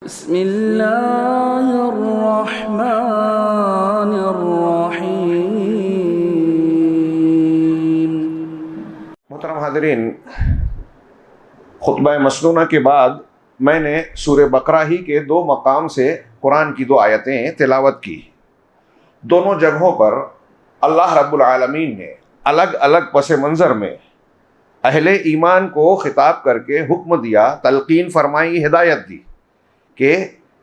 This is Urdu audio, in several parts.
بسم اللہ الرحمن الرحیم۔ محترم حاضرین، خطبہ مسنونہ کے بعد میں نے سورہ بقرہ ہی کے 2 مقام سے قرآن کی 2 آیتیں تلاوت کی۔ دونوں جگہوں پر اللہ رب العالمین نے الگ الگ پس منظر میں اہل ایمان کو خطاب کر کے حکم دیا، تلقین فرمائی، ہدایت دی کہ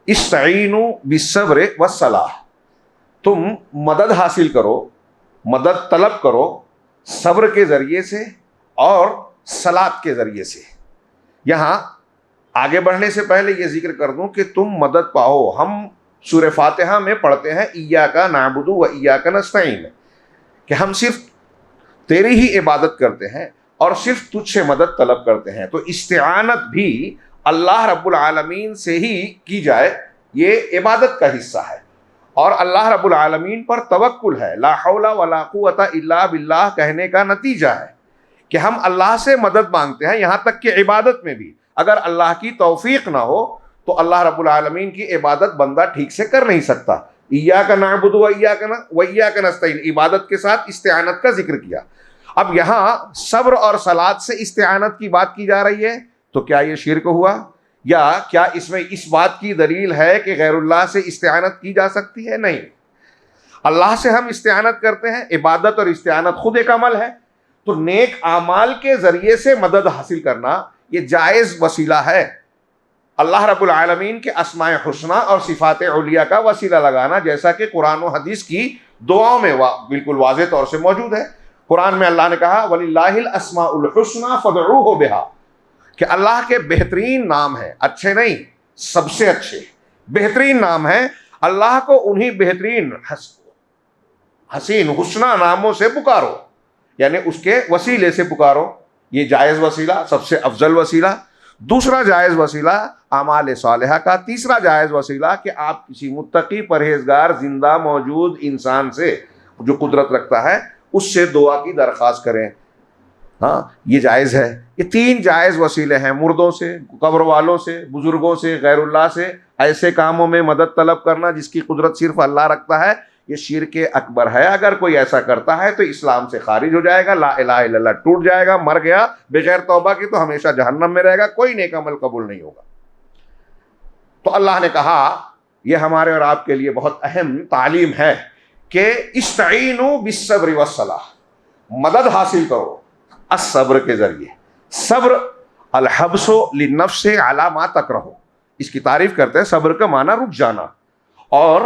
استعینوا بالصبر والصلاۃ، تم مدد حاصل کرو، مدد طلب کرو صبر کے ذریعے سے اور صلاۃ کے ذریعے سے۔ یہاں آگے بڑھنے سے پہلے یہ ذکر کر دوں کہ تم مدد پاؤ۔ ہم سورہ فاتحہ میں پڑھتے ہیں ایاک نعبد و ایاک نستعین، کہ ہم صرف تیری ہی عبادت کرتے ہیں اور صرف تجھ سے مدد طلب کرتے ہیں۔ تو استعانت بھی اللہ رب العالمین سے ہی کی جائے، یہ عبادت کا حصہ ہے، اور اللہ رب العالمین پر توکل ہے۔ لا حول ولا قوت الا باللہ کہنے کا نتیجہ ہے کہ ہم اللہ سے مدد مانگتے ہیں، یہاں تک کہ عبادت میں بھی اگر اللہ کی توفیق نہ ہو تو اللہ رب العالمین کی عبادت بندہ ٹھیک سے کر نہیں سکتا۔ ایاک نعبد و ایاک نستعین، عبادت کے ساتھ استعانت کا ذکر کیا۔ اب یہاں صبر اور صلاۃ سے استعانت کی بات کی جا رہی ہے، تو کیا یہ شرک ہوا؟ یا کیا اس میں اس بات کی دلیل ہے کہ غیر اللہ سے استعانت کی جا سکتی ہے؟ نہیں، اللہ سے ہم استعانت کرتے ہیں، عبادت اور استعانت خود ایک عمل ہے، تو نیک اعمال کے ذریعے سے مدد حاصل کرنا یہ جائز وسیلہ ہے۔ اللہ رب العالمین کے اسماء حسنہ اور صفات علیہ کا وسیلہ لگانا، جیسا کہ قرآن و حدیث کی دعاؤں میں بالکل واضح طور سے موجود ہے۔ قرآن میں اللہ نے کہا وَلِلَّهِ الْأَسْمَاءُ الْحُسْنَى فَادْعُوهُ بِهَا، کہ اللہ کے بہترین نام ہیں، اچھے نہیں، سب سے اچھے بہترین نام ہیں، اللہ کو انہی بہترین حسین حسنہ ناموں سے پکارو، یعنی اس کے وسیلے سے پکارو۔ یہ جائز وسیلہ، سب سے افضل وسیلہ۔ دوسرا جائز وسیلہ اعمال صالحہ کا۔ تیسرا جائز وسیلہ کہ آپ کسی متقی پرہیزگار زندہ موجود انسان سے جو قدرت رکھتا ہے اس سے دعا کی درخواست کریں، ہاں یہ جائز ہے۔ یہ 3 جائز وسیلے ہیں، مردوں سے، قبر والوں سے، بزرگوں سے، غیر اللہ سے ایسے کاموں میں مدد طلب کرنا جس کی قدرت صرف اللہ رکھتا ہے، یہ شرک اکبر ہے۔ اگر کوئی ایسا کرتا ہے تو اسلام سے خارج ہو جائے گا، لا الہ الا اللہ ٹوٹ جائے گا، مر گیا بغیر توبہ کی تو ہمیشہ جہنم میں رہے گا، کوئی نیک عمل قبول نہیں ہوگا۔ تو اللہ نے کہا، یہ ہمارے اور آپ کے لیے بہت اہم تعلیم ہے کہ استعینوا بالصبر والصلاۃ، مدد حاصل کرو الصبر کے ذریعے۔ صبر الحبس للنفس علی ما تکرہ، اس کی تعریف کرتے ہیں، صبر کا معنی رک جانا، اور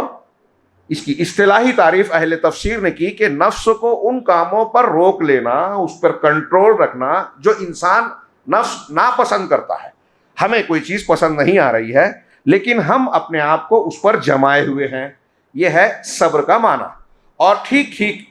اس کی اصطلاحی تعریف اہل تفسیر نے کی کہ نفس کو ان کاموں پر روک لینا، اس پر کنٹرول رکھنا جو انسان نفس ناپسند کرتا ہے۔ ہمیں کوئی چیز پسند نہیں آ رہی ہے لیکن ہم اپنے آپ کو اس پر جمائے ہوئے ہیں، یہ ہے صبر کا معنی۔ اور ٹھیک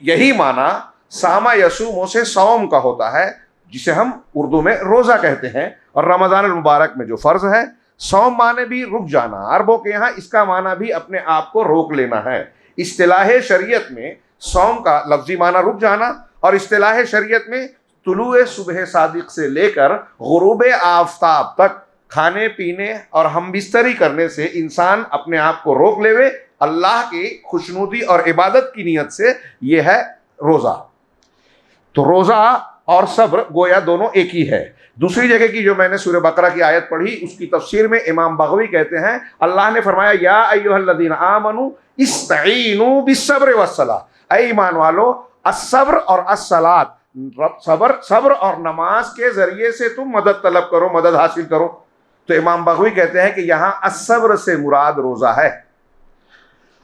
یہی معنی سامہ یصوم سے صوم کا ہوتا ہے، جسے ہم اردو میں روزہ کہتے ہیں، اور رمضان المبارک میں جو فرض ہے۔ صوم معنی بھی رک جانا، عربوں کے یہاں اس کا معنی بھی اپنے آپ کو روک لینا ہے۔ اصطلاح شریعت میں صوم کا لفظی معنی رک جانا، اور اصطلاح شریعت میں طلوع صبح صادق سے لے کر غروب آفتاب تک کھانے پینے اور ہم بستری کرنے سے انسان اپنے آپ کو روک لے اللہ کی خوشنودی اور عبادت کی نیت سے، یہ ہے روزہ۔ تو روزہ اور صبر گویا دونوں ایک ہی ہے۔ دوسری جگہ کی جو میں نے سورہ بقرہ کی آیت پڑھی، اس کی تفسیر میں امام بغوی کہتے ہیں، اللہ نے فرمایا یا ایھا الذین آمنوا استعینوا بالصبر والصلاۃ، اے ایمان والو الصبر اور الصلاۃ، صبر اور نماز کے ذریعے سے تم مدد طلب کرو، مدد حاصل کرو۔ تو امام بغوی کہتے ہیں کہ یہاں الصبر سے مراد روزہ ہے،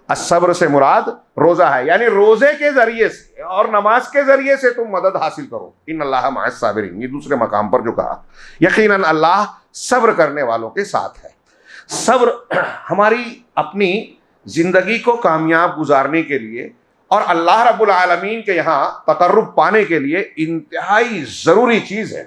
الصبر سے مراد روزہ ہے، یعنی روزے کے ذریعے سے اور نماز کے ذریعے سے تم مدد حاصل کرو۔ ان اللہ مع الصابرین، یہ دوسرے مقام پر جو کہا، یقیناً اللہ صبر کرنے والوں کے ساتھ ہے۔ صبر ہماری اپنی زندگی کو کامیاب گزارنے کے لیے اور اللہ رب العالمین کے یہاں تقرب پانے کے لیے انتہائی ضروری چیز ہے۔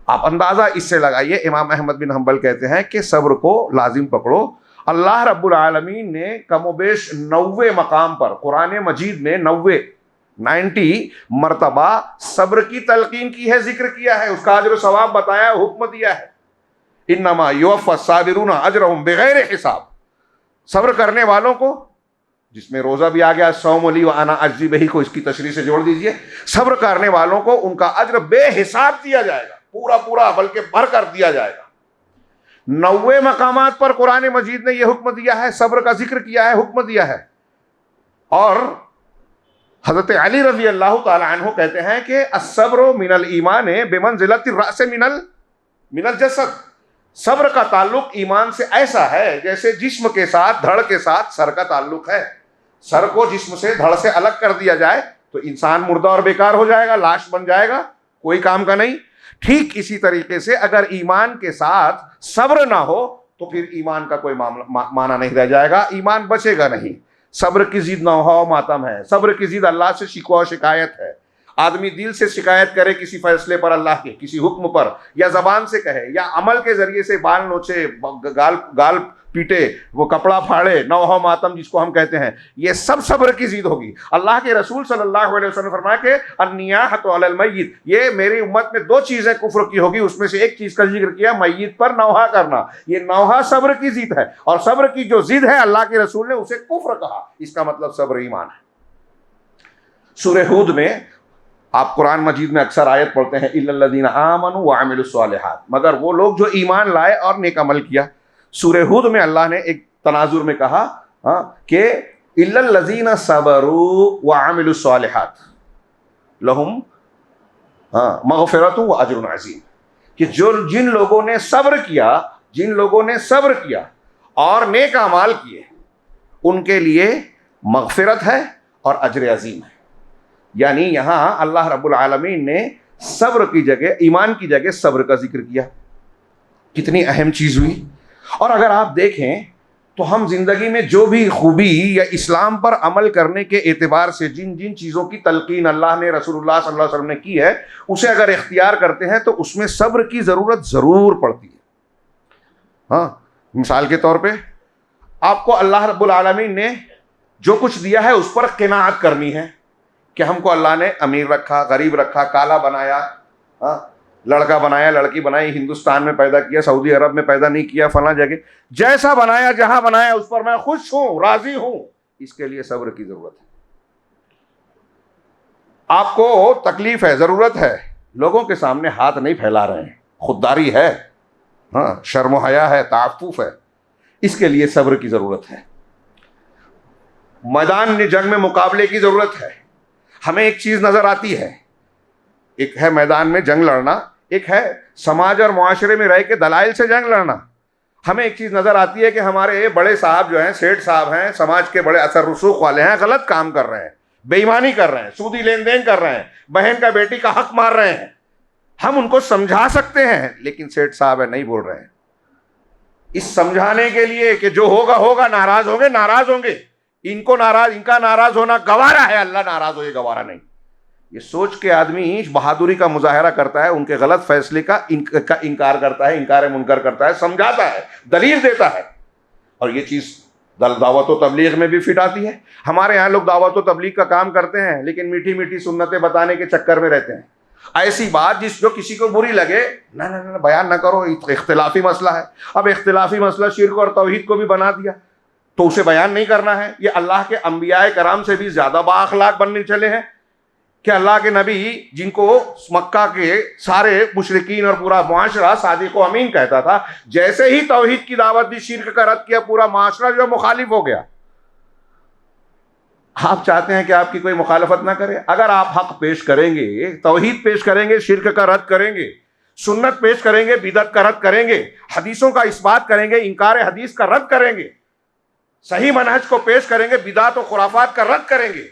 آپ اندازہ اس سے لگائیے، امام احمد بن حنبل کہتے ہیں کہ صبر کو لازم پکڑو۔ اللہ رب العالمین نے کم و بیش 90 مقام پر قرآن مجید میں 90 مرتبہ صبر کی تلقین کی ہے، ذکر کیا ہے، اس کا اجر و ثواب بتایا، حکم دیا ہے۔ انما یوفی الصابرون اجرهم بغیر حساب. صبر کرنے والوں کو، جس میں روزہ بھی آ گیا، صوم لی وانا اجزی بہ کو اس کی تشریح سے جوڑ دیجئے، صبر کرنے والوں کو ان کا اجر بے حساب دیا جائے گا، پورا پورا بلکہ بھر کر دیا جائے گا. 90 مقامات پر قرآن مجید نے یہ حکم دیا ہے، صبر کا ذکر کیا ہے، حکم دیا ہے. اور حضرت علی رضی اللہ تعالی عنہ کہتے ہیں کہ الصبر من الایمان بمنزلۃ الرأس من الجسد. صبر کا تعلق ایمان سے ایسا ہے جیسے جسم کے ساتھ، دھڑ کے ساتھ سر کا تعلق ہے. سر کو جسم سے، دھڑ سے الگ کر دیا جائے تو انسان مردہ اور بیکار ہو جائے گا، لاش بن جائے گا، کوئی کام کا نہیں. ٹھیک اسی طریقے سے اگر ایمان کے ساتھ صبر نہ ہو تو پھر ایمان کا کوئی معنی نہیں رہ جائے گا، ایمان بچے گا نہیں. صبر کی ضد نوحہ و ماتم ہے، صبر کی ضد اللہ سے شکوہ و شکایت ہے. آدمی دل سے شکایت کرے کسی فیصلے پر، اللہ کے کسی حکم پر، یا زبان سے کہے، یا عمل کے ذریعے سے بال نوچے، گال پیٹے، وہ کپڑا پھاڑے، نوحہ و ماتم جس کو ہم کہتے ہیں، یہ سب صبر کی ضد ہوگی. اللہ کے رسول صلی اللہ علیہ وسلم نے فرمایا کہ النیاحۃ علی المیت، یہ میری امت میں 2 چیزیں کفر کی ہوگی، اس میں سے ایک چیز کا ذکر کیا، میت پر نوحہ کرنا. یہ نوحہ صبر کی ضد ہے، اور صبر کی جو ضد ہے اللہ کے رسول نے اسے کفر کہا. اس کا مطلب صبر ایمان ہے. سورہ ہود میں آپ قرآن مجید میں اکثر آیت پڑھتے ہیں الا الذین آمنوا وعملوا الصالحات، مگر وہ لوگ جو ایمان لائے اور نیک عمل کیا. سورہ ہود میں اللہ نے ایک تناظر میں کہا کہ الا الذین صبروا وعملوا الصالحات لہم مغفرۃ واجر عظیم، کہ جن لوگوں نے صبر کیا اور نیک اعمال کیے ان کے لیے مغفرت ہے اور اجر عظیم ہے. یعنی یہاں اللہ رب العالمین نے صبر کی جگہ، ایمان کی جگہ صبر کا ذکر کیا. کتنی اہم چیز ہوئی. اور اگر آپ دیکھیں تو ہم زندگی میں جو بھی خوبی یا اسلام پر عمل کرنے کے اعتبار سے جن چیزوں کی تلقین اللہ نے، رسول اللہ صلی اللہ علیہ وسلم نے کی ہے، اسے اگر اختیار کرتے ہیں تو اس میں صبر کی ضرورت ضرور پڑتی ہے. مثال کے طور پہ آپ کو اللہ رب العالمین نے جو کچھ دیا ہے اس پر قناعت کرنی ہے کہ ہم کو اللہ نے امیر رکھا، غریب رکھا، کالا بنایا، لڑکا بنایا، لڑکی بنائی، ہندوستان میں پیدا کیا، سعودی عرب میں پیدا نہیں کیا، فلاں جگہ، جیسا بنایا، جہاں بنایا اس پر میں خوش ہوں، راضی ہوں. اس کے لیے صبر کی ضرورت ہے. آپ کو تکلیف ہے، ضرورت ہے، لوگوں کے سامنے ہاتھ نہیں پھیلا رہے ہیں، خودداری ہے، شرم و حیا ہے، تعفف ہے، اس کے لیے صبر کی ضرورت ہے. میدان جنگ میں مقابلے کی ضرورت ہے. ہمیں ایک چیز نظر آتی ہے، ایک ہے میدان میں جنگ لڑنا، ایک ہے سماج اور معاشرے میں رہ کے دلائل سے جنگ لڑنا. ہمیں ایک چیز نظر آتی ہے کہ ہمارے بڑے صاحب جو ہیں، سیٹھ صاحب ہیں، سماج کے بڑے اثر رسوخ والے ہیں، غلط کام کر رہے ہیں، بے ایمانی کر رہے ہیں، سودی لین دین کر رہے ہیں، بہن کا بیٹی کا حق مار رہے ہیں. ہم ان کو سمجھا سکتے ہیں، لیکن سیٹھ صاحب نہیں بول رہے ہیں. اس سمجھانے کے لیے کہ جو ہوگا ہوگا، ناراض ہوں گے، ان کا ناراض ہونا گوارا ہے، اللہ ناراض ہو یہ گوارا نہیں. یہ سوچ کے آدمی بہادری کا مظاہرہ کرتا ہے، ان کے غلط فیصلے کا انکار کرتا ہے، انکار منکر کرتا ہے، سمجھاتا ہے، دلیل دیتا ہے. اور یہ چیز دعوت و تبلیغ میں بھی فٹ آتی ہے. ہمارے یہاں لوگ دعوت و تبلیغ کا کام کرتے ہیں لیکن میٹھی میٹھی سنتیں بتانے کے چکر میں رہتے ہیں. ایسی بات جو کسی کو بری لگے، نہ بیان نہ کرو، اختلافی مسئلہ ہے. اب اختلافی مسئلہ شرک اور توحید کو بھی بنا دیا تو اسے بیان نہیں کرنا ہے. یہ اللہ کے انبیاء کرام سے بھی زیادہ با اخلاق بننے چلے ہیں کہ اللہ کے نبی جن کو مکہ کے سارے مشرکین اور پورا معاشرہ صادق و امین کہتا تھا، جیسے ہی توحید کی دعوت دی، شرک کا رد کیا، پورا معاشرہ جو مخالف ہو گیا. آپ چاہتے ہیں کہ آپ کی کوئی مخالفت نہ کرے؟ اگر آپ حق پیش کریں گے، توحید پیش کریں گے، شرک کا رد کریں گے، سنت پیش کریں گے، بدعت کا رد کریں گے، حدیثوں کا اثبات کریں گے، انکار حدیث کا رد کریں گے، صحیح منہج کو پیش کریں گے، بدعت و خرافات کا رد کریں گے،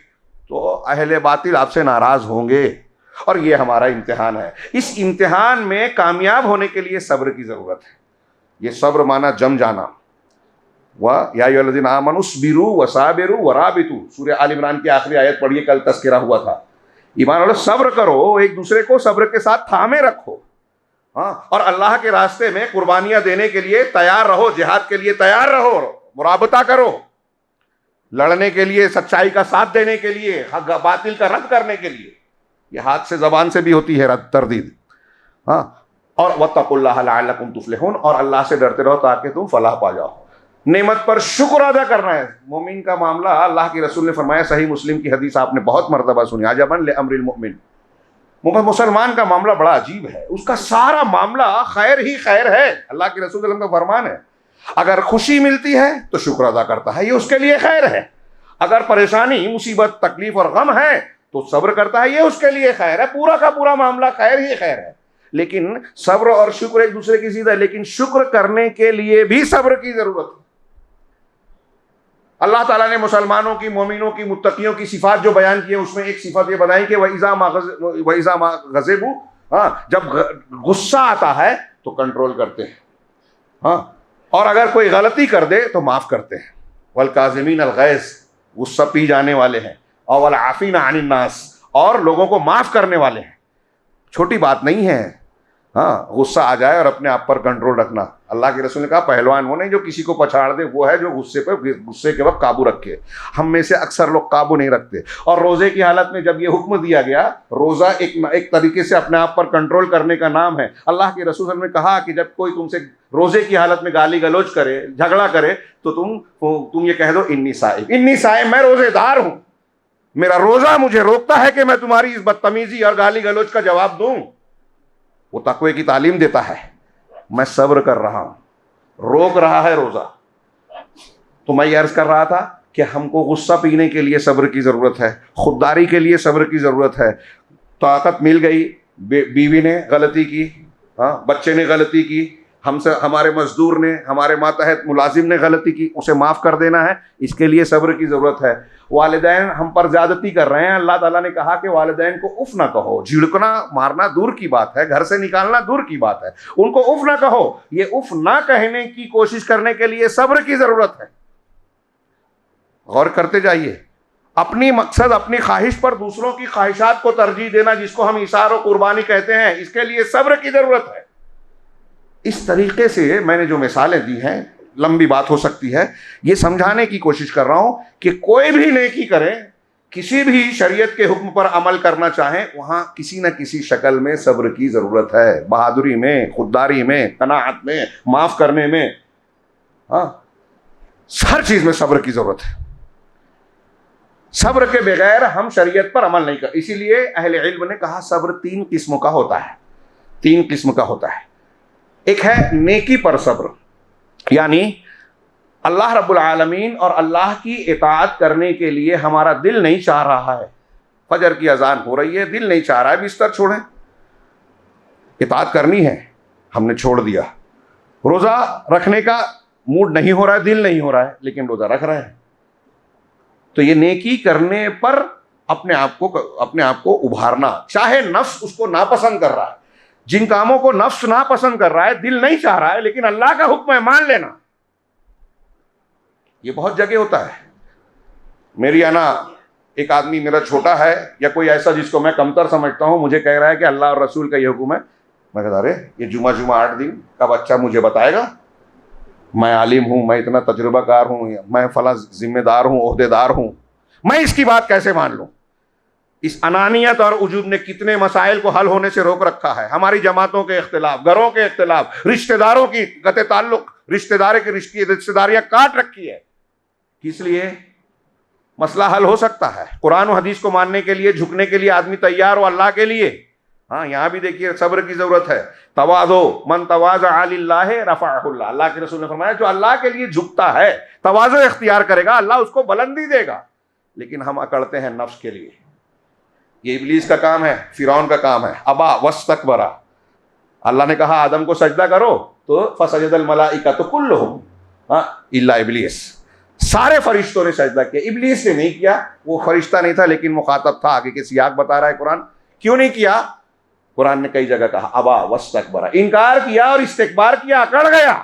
تو اہل باطل آپ سے ناراض ہوں گے. اور یہ ہمارا امتحان ہے. اس امتحان میں کامیاب ہونے کے لیے صبر کی ضرورت ہے. یہ صبر مانا جم جانا. یا ایھا الذین آمنوا اصبروا وصابروا ورابطوا، سورہ آل عمران کی آخری آیت پڑھیے، کل تذکرہ ہوا تھا. ایمان والو، صبر کرو، ایک دوسرے کو صبر کے ساتھ تھامے رکھو، اور اللہ کے راستے میں قربانیاں دینے کے لیے تیار رہو، جہاد کے لیے تیار رہو، مرابطہ کرو، لڑنے کے لیے، سچائی کا ساتھ دینے کے لیے، حق باطل کا رد کرنے کے لیے. یہ ہاتھ سے، زبان سے بھی ہوتی ہے تردید. اور واتقوا اللہ لعلکم تفلحون، اور اللہ سے ڈرتے رہو تاکہ تم فلاح پا جاؤ۔ نعمت پر شکر ادا کرنا ہے۔ مومن کا معاملہ اللہ کے رسول نے فرمایا، صحیح مسلم کی حدیث آپ نے بہت مرتبہ سنی، عجبا لامر المؤمن، مسلمان کا معاملہ بڑا عجیب ہے، اس کا سارا معاملہ خیر ہی خیر ہے۔ اللہ کے رسول صلی اللہ علیہ وسلم کا فرمان ہے، اگر خوشی ملتی ہے تو شکر ادا کرتا ہے، یہ اس کے لیے خیر ہے۔ اگر پریشانی، مصیبت، تکلیف اور غم ہے تو صبر کرتا ہے، یہ اس کے لیے خیر ہے۔ پورا کا پورا معاملہ خیر ہی خیر ہے۔ لیکن صبر اور شکر ایک دوسرے کی ضد ہے، لیکن شکر کرنے کے لیے بھی صبر کی ضرورت ہے۔ اللہ تعالیٰ نے مسلمانوں کی، مومنوں کی، متقیوں کی صفات جو بیان کی ہے، اس میں ایک صفت یہ بتائی کہ وَإِذَا مَا غَضِبُوا، ہاں، جب غصہ آتا ہے تو کنٹرول کرتے ہیں، ہاں، اور اگر کوئی غلطی کر دے تو معاف کرتے ہیں۔ وَالْكَاظِمِينَ الْغَيْظَ، غصہ پی جانے والے ہیں، اور وَالْعَافِينَ عَنِ النَّاسِ، اور لوگوں کو معاف کرنے والے ہیں۔ چھوٹی بات نہیں ہے، ہاں، غصہ آ جائے اور اپنے آپ پر کنٹرول رکھنا۔ اللہ کے رسول نے کہا پہلوان وہ نہیں جو کسی کو پچھاڑ دے، وہ ہے جو غصے کے وقت قابو رکھے۔ ہم میں سے اکثر لوگ قابو نہیں رکھتے، اور روزے کی حالت میں جب یہ حکم دیا گیا، روزہ ایک طریقے سے اپنے آپ پر کنٹرول کرنے کا نام ہے۔ اللہ کے رسول صلی اللہ علیہ وسلم نے کہا کہ جب کوئی تم سے روزے کی حالت میں گالی گلوچ کرے، جھگڑا کرے، تو تم یہ کہہ دو انی صائم، میں روزے دار ہوں، میرا روزہ مجھے روکتا ہے کہ میں تمہاری اس بدتمیزی اور گالی گلوچ کا جواب دوں۔ وہ تقوی کی تعلیم دیتا ہے، میں صبر کر رہا ہوں، روک رہا ہے روزہ۔ تو میں یہ عرض کر رہا تھا کہ ہم کو غصہ پینے کے لیے صبر کی ضرورت ہے، خودداری کے لیے صبر کی ضرورت ہے۔ طاقت مل گئی، بیوی نے غلطی کی، ہاں، بچے نے غلطی کی، ہمارے مزدور نے، ہمارے ماتحت ملازم نے غلطی کی، اسے معاف کر دینا ہے، اس کے لیے صبر کی ضرورت ہے۔ والدین ہم پر زیادتی کر رہے ہیں، اللہ تعالیٰ نے کہا کہ والدین کو اف نہ کہو، جھڑکنا مارنا دور کی بات ہے، گھر سے نکالنا دور کی بات ہے، ان کو اف نہ کہو۔ یہ اف نہ کہنے کی کوشش کرنے کے لیے صبر کی ضرورت ہے۔ غور کرتے جائیے، اپنی مقصد، اپنی خواہش پر دوسروں کی خواہشات کو ترجیح دینا، جس کو ہم ایثار و قربانی کہتے ہیں، اس کے لیے صبر کی ضرورت ہے۔ اس طریقے سے میں نے جو مثالیں دی ہیں، لمبی بات ہو سکتی ہے، یہ سمجھانے کی کوشش کر رہا ہوں کہ کوئی بھی نیکی کرے، کسی بھی شریعت کے حکم پر عمل کرنا چاہیں، وہاں کسی نہ کسی شکل میں صبر کی ضرورت ہے، بہادری میں، خودداری میں، قناعت میں، معاف کرنے میں، ہاں، ہر چیز میں صبر کی ضرورت ہے۔ صبر کے بغیر ہم شریعت پر عمل نہیں کر۔ اسی لیے اہل علم نے کہا صبر 3 قسموں کا ہوتا ہے، 3 قسم کا ہوتا ہے۔ ایک ہے نیکی پر صبر، یعنی اللہ رب العالمین اور اللہ کی اطاعت کرنے کے لیے ہمارا دل نہیں چاہ رہا ہے، فجر کی اذان ہو رہی ہے، دل نہیں چاہ رہا ہے بستر چھوڑیں، اطاعت کرنی ہے، ہم نے چھوڑ دیا۔ روزہ رکھنے کا موڈ نہیں ہو رہا ہے، دل نہیں ہو رہا ہے، لیکن روزہ رکھ رہے ہیں۔ تو یہ نیکی کرنے پر اپنے آپ کو ابھارنا، چاہے نفس اس کو ناپسند کر رہا ہے، جن کاموں کو نفس ناپسند کر رہا ہے، دل نہیں چاہ رہا ہے، لیکن اللہ کا حکم ہے مان لینا، یہ بہت جگہ ہوتا ہے۔ میری آنا ایک آدمی میرا چھوٹا ہے یا کوئی ایسا جس کو میں کمتر سمجھتا ہوں، مجھے کہہ رہا ہے کہ اللہ اور رسول کا یہ حکم ہے، میں کہتا ارے یہ جمعہ 8 دن کا بچہ مجھے بتائے گا، میں عالم ہوں، میں اتنا تجربہ کار ہوں، میں فلاں ذمہ دار ہوں، عہدے دار ہوں، میں اس کی بات کیسے مان لوں؟ اس انانیت اور عجوب نے کتنے مسائل کو حل ہونے سے روک رکھا ہے۔ ہماری جماعتوں کے اختلاف، گھروں کے اختلاف، رشتہ داروں کی قطع تعلق، رشتہ داریاں کاٹ رکھی ہے۔ اس لیے مسئلہ حل ہو سکتا ہے، قرآن و حدیث کو ماننے کے لیے، جھکنے کے لیے آدمی تیار ہو اللہ کے لیے۔ ہاں، یہاں بھی دیکھیے صبر کی ضرورت ہے۔ تواضع، من تواضع للہ رفعہ اللہ، اللہ کے رسول نے فرمایا جو اللہ کے لیے جھکتا ہے، تواضع اختیار کرے گا، اللہ اس کو بلندی دے گا۔ لیکن ہم اکڑتے ہیں نفس کے لیے، یہ ابلیس کا کام ہے، فرعون کا کام ہے۔ ابا واستکبر، اللہ نے کہا آدم کو سجدہ کرو تو فسجد الملائکۃ کلھم الا ابلیس، سارے فرشتوں نے سجدہ کیا، ابلیس نے نہیں کیا۔ وہ فرشتہ نہیں تھا لیکن مخاطب تھا، آگے کے سیاق بتا رہا ہے قرآن۔ کیوں نہیں کیا؟ قرآن نے کئی جگہ کہا ابا واستکبر، انکار کیا اور استکبار کیا، اکڑ گیا۔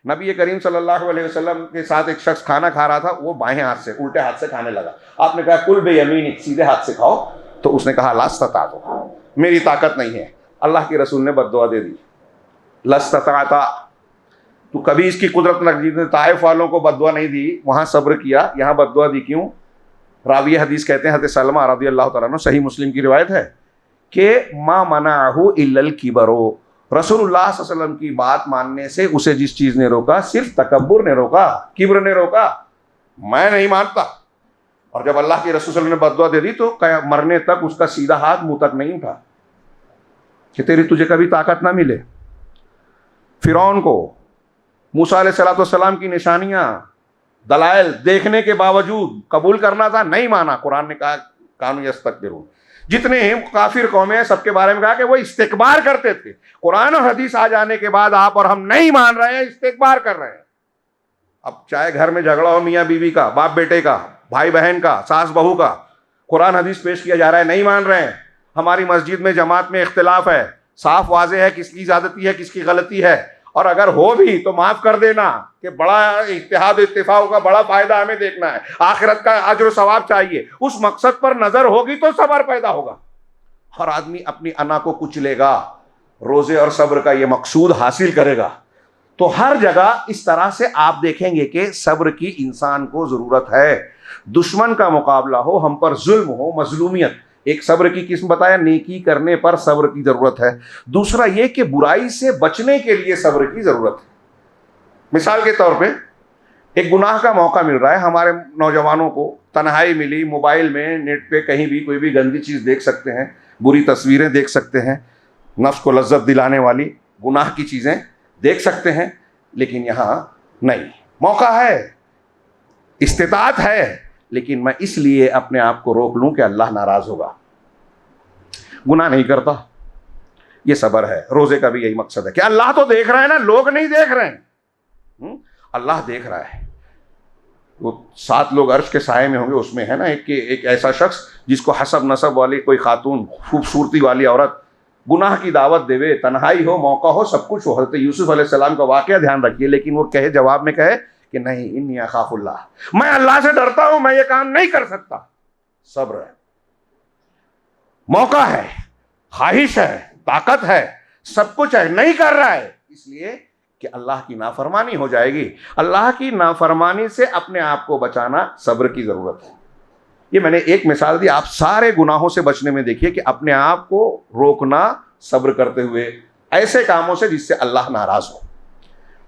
نبی کریم صلی اللہ علیہ وسلم کے ساتھ ایک شخص کھانا کھا رہا تھا، وہ بائیں ہاتھ سے، الٹے ہاتھ سے کھانے لگا۔ آپ نے کہا کل بیمینک، سیدھے ہاتھ سے کھاؤ، تو اس نے کہا لا استطعت، میری طاقت نہیں ہے۔ اللہ کے رسول نے بد دعا دے دی، لا استطعت، تو کبھی اس کی قدرت نہ دی۔ طائف والوں کو بد دعا نہیں دی، وہاں صبر کیا، یہاں بد دعا دی۔ کیوں؟ راوی حدیث کہتے ہیں حضرت سلمہ رضی اللہ تعالیٰ عنہ، صحیح مسلم کی روایت ہے کہ ما منعہ الا الکبر، رسول اللہ صلی اللہ علیہ وسلم کی بات ماننے سے اسے جس چیز نے روکا صرف تکبر نے روکا, کبر نے روکا, میں نہیں مانتا. اور جب اللہ کے رسول صلی اللہ علیہ وسلم نے بددعا دے دی تو مرنے تک اس کا سیدھا ہاتھ منہ تک نہیں اٹھا کہ تجھے کبھی طاقت نہ ملے. فرعون کو موسیٰ علیہ السلام کی نشانیاں دلائل دیکھنے کے باوجود قبول کرنا تھا, نہیں مانا. قرآن نے کہا کانوا یستکبرون. جتنے کافر قومیں سب کے بارے میں کہا کہ وہ استکبار کرتے تھے. قرآن اور حدیث آ جانے کے بعد آپ اور ہم نہیں مان رہے ہیں, استکبار کر رہے ہیں. اب چاہے گھر میں جھگڑا ہو میاں بیوی کا, باپ بیٹے کا, بھائی بہن کا, ساس بہو کا, قرآن حدیث پیش کیا جا رہا ہے, نہیں مان رہے ہیں. ہماری مسجد میں جماعت میں اختلاف ہے, صاف واضح ہے کس کی زیادتی ہے کس کی غلطی ہے, اور اگر ہو بھی تو معاف کر دینا کہ بڑا اتحاد و اتفاق کا بڑا فائدہ ہمیں دیکھنا ہے, آخرت کا اجر و ثواب چاہیے, اس مقصد پر نظر ہوگی تو صبر پیدا ہوگا. ہر آدمی اپنی انا کو کچلے گا, روزے اور صبر کا یہ مقصود حاصل کرے گا. تو ہر جگہ اس طرح سے آپ دیکھیں گے کہ صبر کی انسان کو ضرورت ہے. دشمن کا مقابلہ ہو, ہم پر ظلم ہو, مظلومیت, ایک صبر کی قسم بتایا, نیکی کرنے پر صبر کی ضرورت ہے. دوسرا یہ کہ برائی سے بچنے کے لیے صبر کی ضرورت ہے. مثال کے طور پہ ایک گناہ کا موقع مل رہا ہے, ہمارے نوجوانوں کو تنہائی ملی, موبائل میں نیٹ پہ کہیں بھی کوئی بھی گندی چیز دیکھ سکتے ہیں, بری تصویریں دیکھ سکتے ہیں, نفس کو لذت دلانے والی گناہ کی چیزیں دیکھ سکتے ہیں. لیکن یہاں نہیں, موقع ہے, استطاعت ہے, لیکن میں اس لیے اپنے آپ کو روک لوں کہ اللہ ناراض ہوگا, گناہ نہیں کرتا. یہ صبر ہے. روزے کا بھی یہی مقصد ہے کہ اللہ تو دیکھ رہا ہے نا, لوگ نہیں دیکھ رہے ہیں, اللہ دیکھ رہا ہے. وہ 7 لوگ عرش کے سائے میں ہوں گے, اس میں ہے نا ایک ایسا شخص جس کو حسب نسب والی کوئی خاتون, خوبصورتی والی عورت گناہ کی دعوت دے, تنہائی ہو, موقع ہو, سب کچھ ہو. حضرت یوسف علیہ السلام کا واقعہ دھیان رکھیے, لیکن وہ کہے جواب میں کہے کہ نہیں, انی اخاف اللہ, میں اللہ سے ڈرتا ہوں, میں یہ کام نہیں کر سکتا. صبر ہے, موقع ہے, خواہش ہے, طاقت ہے, سب کچھ ہے, نہیں کر رہا ہے, اس لیے کہ اللہ کی نافرمانی ہو جائے گی. اللہ کی نافرمانی سے اپنے آپ کو بچانا صبر کی ضرورت ہے. یہ میں نے ایک مثال دی, آپ سارے گناہوں سے بچنے میں دیکھیے کہ اپنے آپ کو روکنا صبر کرتے ہوئے ایسے کاموں سے جس سے اللہ ناراض ہو,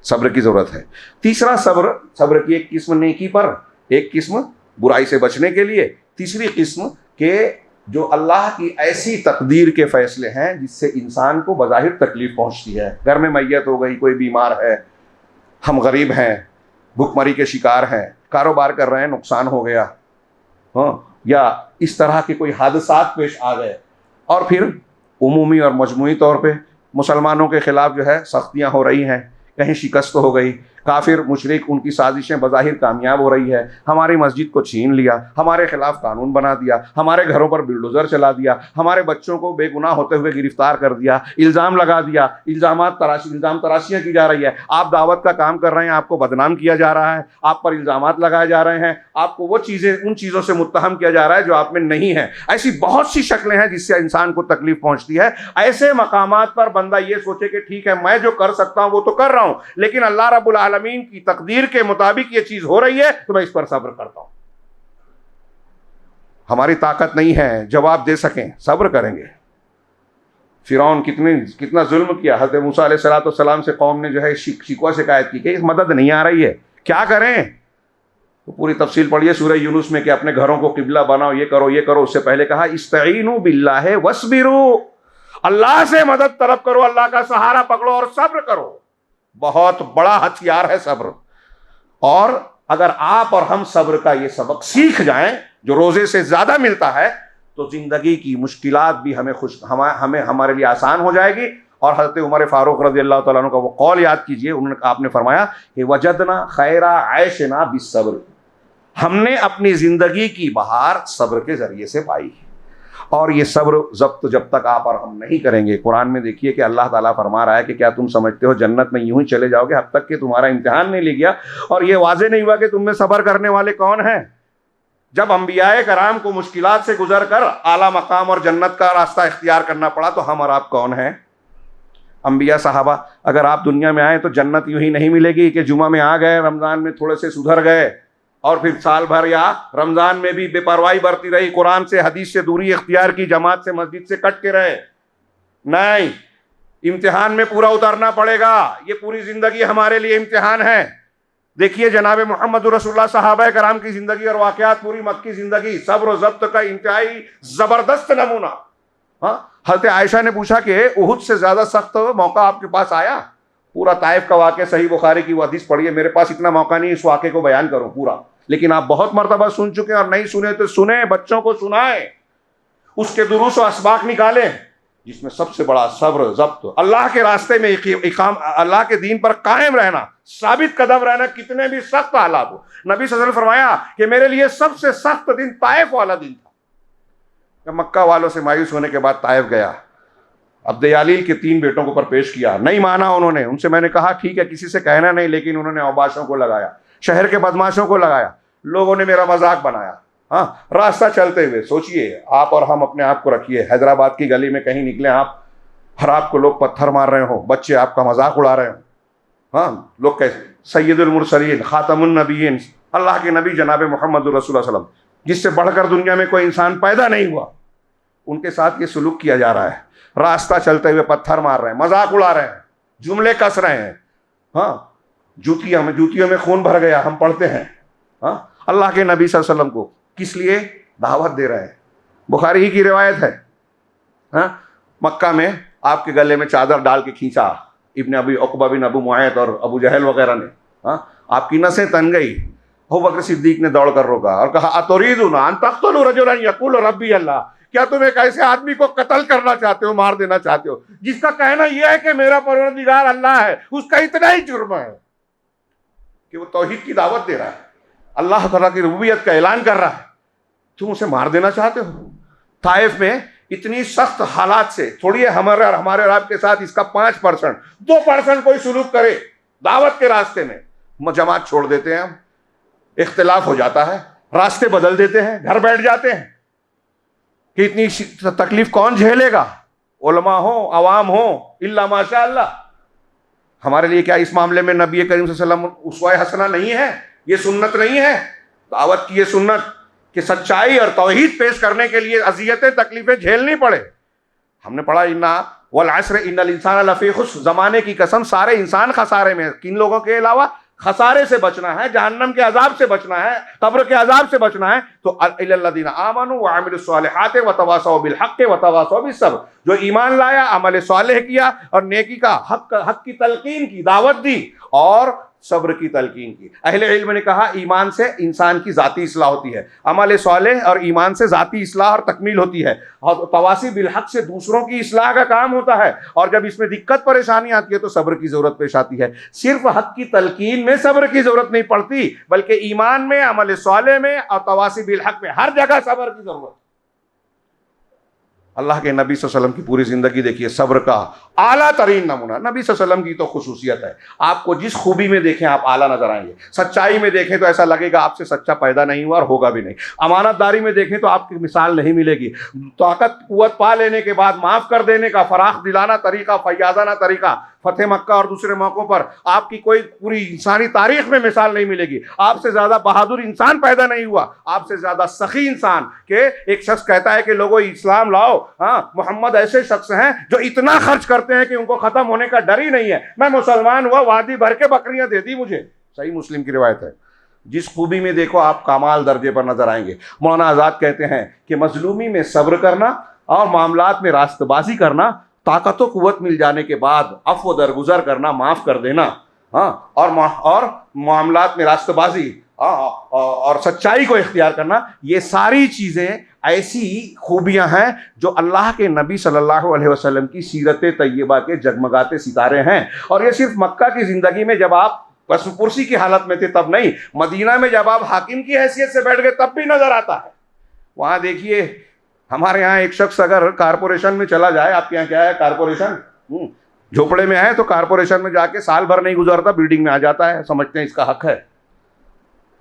صبر کی ضرورت ہے. تیسرا صبر کی ایک قسم نیکی پر, ایک قسم برائی سے بچنے کے لیے, تیسری قسم کہ جو اللہ کی ایسی تقدیر کے فیصلے ہیں جس سے انسان کو بظاہر تکلیف پہنچتی ہے. گھر میں میت ہو گئی, کوئی بیمار ہے, ہم غریب ہیں, بھوک مری کے شکار ہیں, کاروبار کر رہے ہیں, نقصان ہو گیا, یا اس طرح کے کوئی حادثات پیش آ گئے, اور پھر عمومی اور مجموعی طور پہ مسلمانوں کے خلاف جو ہے سختیاں ہو رہی ہیں, کہیں شکست ہو گئی, کافر مشرک ان کی سازشیں بظاہر کامیاب ہو رہی ہے, ہماری مسجد کو چھین لیا, ہمارے خلاف قانون بنا دیا, ہمارے گھروں پر بلڈوزر چلا دیا, ہمارے بچوں کو بے گناہ ہوتے ہوئے گرفتار کر دیا, الزام لگا دیا, الزام تراشیاں کی جا رہی ہے, آپ دعوت کا کام کر رہے ہیں, آپ کو بدنام کیا جا رہا ہے, آپ پر الزامات لگائے جا رہے ہیں, آپ کو وہ چیزیں ان چیزوں سے متہم کیا جا رہا ہے جو آپ میں نہیں ہے. ایسی بہت سی شکلیں ہیں جس سے انسان کو تکلیف پہنچتی ہے. ایسے مقامات پر بندہ یہ سوچے کہ ٹھیک ہے, میں جو کر سکتا ہوں وہ تو کر رہا ہوں, لیکن اللہ رب العالمین کی تقدیر کے مطابق یہ چیز ہو رہی ہے تو میں اس پر صبر کرتا ہوں. ہماری طاقت نہیں ہے جواب دے سکیں, صبر کریں گے. فرعون کتنا ظلم کیا, حضرت موسیٰ علیہ السلام سے قوم نے جو ہے شکوہ شکایت کی کہ اس مدد نہیں آ رہی ہے, کیا کریں. تو پوری تفصیل پڑھیے سورہ یونس میں کہ اپنے گھروں کو قبلہ بناؤ, یہ کرو یہ کرو. اس سے پہلے کہا استعینوا باللہ واصبروا, اللہ سے مدد طلب کرو, اللہ کا سہارا پکڑو اور صبر کرو. بہت بڑا ہتھیار ہے صبر. اور اگر آپ اور ہم صبر کا یہ سبق سیکھ جائیں جو روزے سے زیادہ ملتا ہے, تو زندگی کی مشکلات بھی ہمارے لیے آسان ہو جائے گی. اور حضرت عمر فاروق رضی اللہ تعالیٰ عنہ کا وہ قول یاد کیجئے, آپ نے فرمایا کہ وجدنا خیر عیشنا بالصبر, ہم نے اپنی زندگی کی بہار صبر کے ذریعے سے پائی. اور یہ صبر ضبط جب تک آپ اور ہم نہیں کریں گے, قرآن میں دیکھیے کہ اللہ تعالیٰ فرما رہا ہے کہ کیا تم سمجھتے ہو جنت میں یوں ہی چلے جاؤ گے اب تک کہ تمہارا امتحان نہیں لے گیا اور یہ واضح نہیں ہوا کہ تم میں صبر کرنے والے کون ہیں. جب انبیاء کرام کو مشکلات سے گزر کر اعلیٰ مقام اور جنت کا راستہ اختیار کرنا پڑا تو ہم اور آپ کون ہیں؟ انبیاء صحابہ. اگر آپ دنیا میں آئیں تو جنت یوں ہی نہیں ملے گی کہ جمعہ میں آ گئے, رمضان میں تھوڑے سے سدھر گئے اور پھر سال بھر یا رمضان میں بھی بے پرواہی برتی رہی, قرآن سے حدیث سے دوری اختیار کی, جماعت سے مسجد سے کٹ کے رہے. نہیں, امتحان میں پورا اترنا پڑے گا. یہ پوری زندگی ہمارے لیے امتحان ہے. دیکھیے جناب محمد رسول اللہ صحابہ کرام کی زندگی اور واقعات, پوری مکی زندگی صبر و ضبط کا انتہائی زبردست نمونہ. ہاں, حضرت عائشہ نے پوچھا کہ احد سے زیادہ سخت موقع آپ کے پاس آیا؟ پورا طائف کا واقعہ صحیح بخاری کی وہ حدیث پڑھی ہے. میرے پاس اتنا موقع نہیں اس واقعے کو بیان کروں پورا, لیکن آپ بہت مرتبہ سن چکے ہیں, اور نہیں سنے تو سنیں, بچوں کو سنائیں, اس کے دروس و اسباق نکالیں, جس میں سب سے بڑا صبر ضبط, اللہ کے راستے میں اللہ کے دین پر قائم رہنا, ثابت قدم رہنا, کتنے بھی سخت حالات ہو. نبی صلی اللہ علیہ وسلم فرمایا کہ میرے لیے سب سے سخت دن طائف والا دن تھا. جب مکہ والوں سے مایوس ہونے کے بعد طائف گیا, عبد یالیل کے 3 بیٹوں کو پر پیش کیا, نہیں مانا انہوں نے. ان سے میں نے کہا ٹھیک ہے کسی سے کہنا نہیں, لیکن انہوں نے اوباشوں کو لگایا, شہر کے بدماشوں کو لگایا, لوگوں نے میرا مذاق بنایا. ہاں, راستہ چلتے ہوئے سوچئے آپ اور ہم اپنے آپ کو رکھیے, حیدرآباد کی گلی میں کہیں نکلے آپ, ہر آپ کو لوگ پتھر مار رہے ہوں, بچے آپ کا مذاق اڑا رہے ہوں. ہاں, لوگ کیسے, سید المرسلین, خاتم النبیین, اللہ کے نبی جناب محمد رسول اللہ صلی اللہ علیہ وسلم, جس سے بڑھ کر دنیا میں کوئی انسان پیدا نہیں ہوا, ان کے ساتھ یہ سلوک کیا جا رہا ہے. راستہ چلتے ہوئے پتھر مار رہے ہیں, مذاق اڑا رہے ہیں, جملے کس رہے ہیں. ہاں, جوتیوں میں خون بھر گیا, ہم پڑھتے ہیں. ہاں, اللہ کے نبی صلی اللہ علیہ وسلم کو کس لیے دعوت دے رہے ہیں. بخاری ہی کی روایت ہے. ہاں, مکہ میں آپ کے گلے میں چادر ڈال کے کھینچا ابن ابی عقبہ بن ابو معیط اور ابو جہل وغیرہ نے. ہاں, آپ کی نسیں تن گئی. ابو بکر صدیق نے دوڑ کر روکا اور کہا اتریدون ان تقتلوا رجلا یقول ربی اللہ, کیا تم ایک ایسے آدمی کو قتل کرنا چاہتے ہو, مار دینا چاہتے ہو, جس کا کہنا یہ ہے کہ میرا پروردگار اللہ ہے. اس کا اتنا ہی جرم ہے کہ وہ توحید کی دعوت دے رہا ہے, اللہ تعالیٰ کی ربوبیت کا اعلان کر رہا ہے, تم اسے مار دینا چاہتے ہو. طائف میں اتنی سخت حالات سے چھوڑیے ہمارے رب کے ساتھ اس کا 5%, 2% کوئی سلوک کرے دعوت کے راستے میں, جماعت چھوڑ دیتے ہیں ہم, اختلاف ہو جاتا ہے, راستے بدل دیتے ہیں, گھر بیٹھ جاتے ہیں. کہ اتنی تکلیف کون جھیلے گا, علماء ہوں, عوام ہوں, الا ماشاء اللہ. ہمارے لیے کیا اس معاملے میں نبی کریم صلی اللہ علیہ وسلم اسوہ حسنہ نہیں ہے, یہ سنت نہیں ہے دعوت کی, یہ سنت کہ سچائی اور توحید پیش کرنے کے لیے اذیتیں تکلیفیں جھیلنی پڑے. ہم نے پڑھا انا والعصر ان الانسان لفی خسر, زمانے کی قسم سارے انسان خسارے میں. کن لوگوں کے علاوہ؟ خسارے سے بچنا ہے, جہنم کے عذاب سے بچنا ہے, قبر کے عذاب سے بچنا ہے تو الا الذین آمنوا وعملوا الصالحات وتواصوا بالحق وتواصوا بالصبر, جو ایمان لایا, عمل صالح کیا اور نیکی کا حق کی تلقین کی, دعوت دی اور صبر کی تلقین کی. اہل علم نے کہا ایمان سے انسان کی ذاتی اصلاح ہوتی ہے, عمل صالح اور ایمان سے ذاتی اصلاح اور تکمیل ہوتی ہے, اور تواصی بالحق سے دوسروں کی اصلاح کا کام ہوتا ہے. اور جب اس میں دقت پریشانی آتی ہے تو صبر کی ضرورت پیش آتی ہے. صرف حق کی تلقین میں صبر کی ضرورت نہیں پڑتی, بلکہ ایمان میں, عمل صالح میں اور تواصی بالحق میں ہر جگہ صبر کی ضرورت. اللہ کے نبی صلی اللہ علیہ وسلم کی پوری زندگی دیکھیے, صبر کا اعلیٰ ترین نمونہ. نبی صلی اللہ علیہ وسلم کی تو خصوصیت ہے, آپ کو جس خوبی میں دیکھیں آپ اعلیٰ نظر آئیں گے. سچائی میں دیکھیں تو ایسا لگے گا آپ سے سچا پیدا نہیں ہوا اور ہوگا بھی نہیں. امانت داری میں دیکھیں تو آپ کی مثال نہیں ملے گی. طاقت قوت پا لینے کے بعد معاف کر دینے کا فراخ دلانہ طریقہ, فیاضانہ طریقہ, فتح مکہ اور دوسرے موقعوں پر آپ کی کوئی پوری انسانی تاریخ میں مثال نہیں ملے گی. آپ سے زیادہ بہادر انسان پیدا نہیں ہوا, آپ سے زیادہ سخی انسان. کہ ایک شخص کہتا ہے کہ لوگوں اسلام لاؤ, ہاں محمد ایسے شخص ہیں جو اتنا خرچ کرتے ہیں کہ ان کو ختم ہونے کا ڈر ہی نہیں ہے. میں مسلمان ہوا, وادی بھر کے بکریاں دے دی مجھے. صحیح مسلم کی روایت ہے. جس خوبی میں دیکھو آپ کمال درجے پر نظر آئیں گے. مولانا آزاد کہتے ہیں کہ مظلومی میں صبر کرنا اور معاملات میں راست بازی کرنا, طاقت و قوت مل جانے کے بعد عفو درگزر کرنا, معاف کر دینا, ہاں, اور معاملات میں راست بازی اور سچائی کو اختیار کرنا, یہ ساری چیزیں ایسی خوبیاں ہیں جو اللہ کے نبی صلی اللہ علیہ وسلم کی سیرت طیبہ کے جگمگاتے ستارے ہیں. اور یہ صرف مکہ کی زندگی میں جب آپ بس پرسی کی حالت میں تھے تب نہیں, مدینہ میں جب آپ حاکم کی حیثیت سے بیٹھ گئے تب بھی نظر آتا ہے. وہاں دیکھیے ہمارے یہاں ایک شخص اگر کارپوریشن میں چلا جائے, آپ کے یہاں کیا ہے کارپوریشن, جھوپڑے میں ہے تو کارپوریشن میں جا کے سال بھر نہیں گزارتا, بلڈنگ میں آ جاتا ہے, سمجھتے ہیں اس کا حق ہے.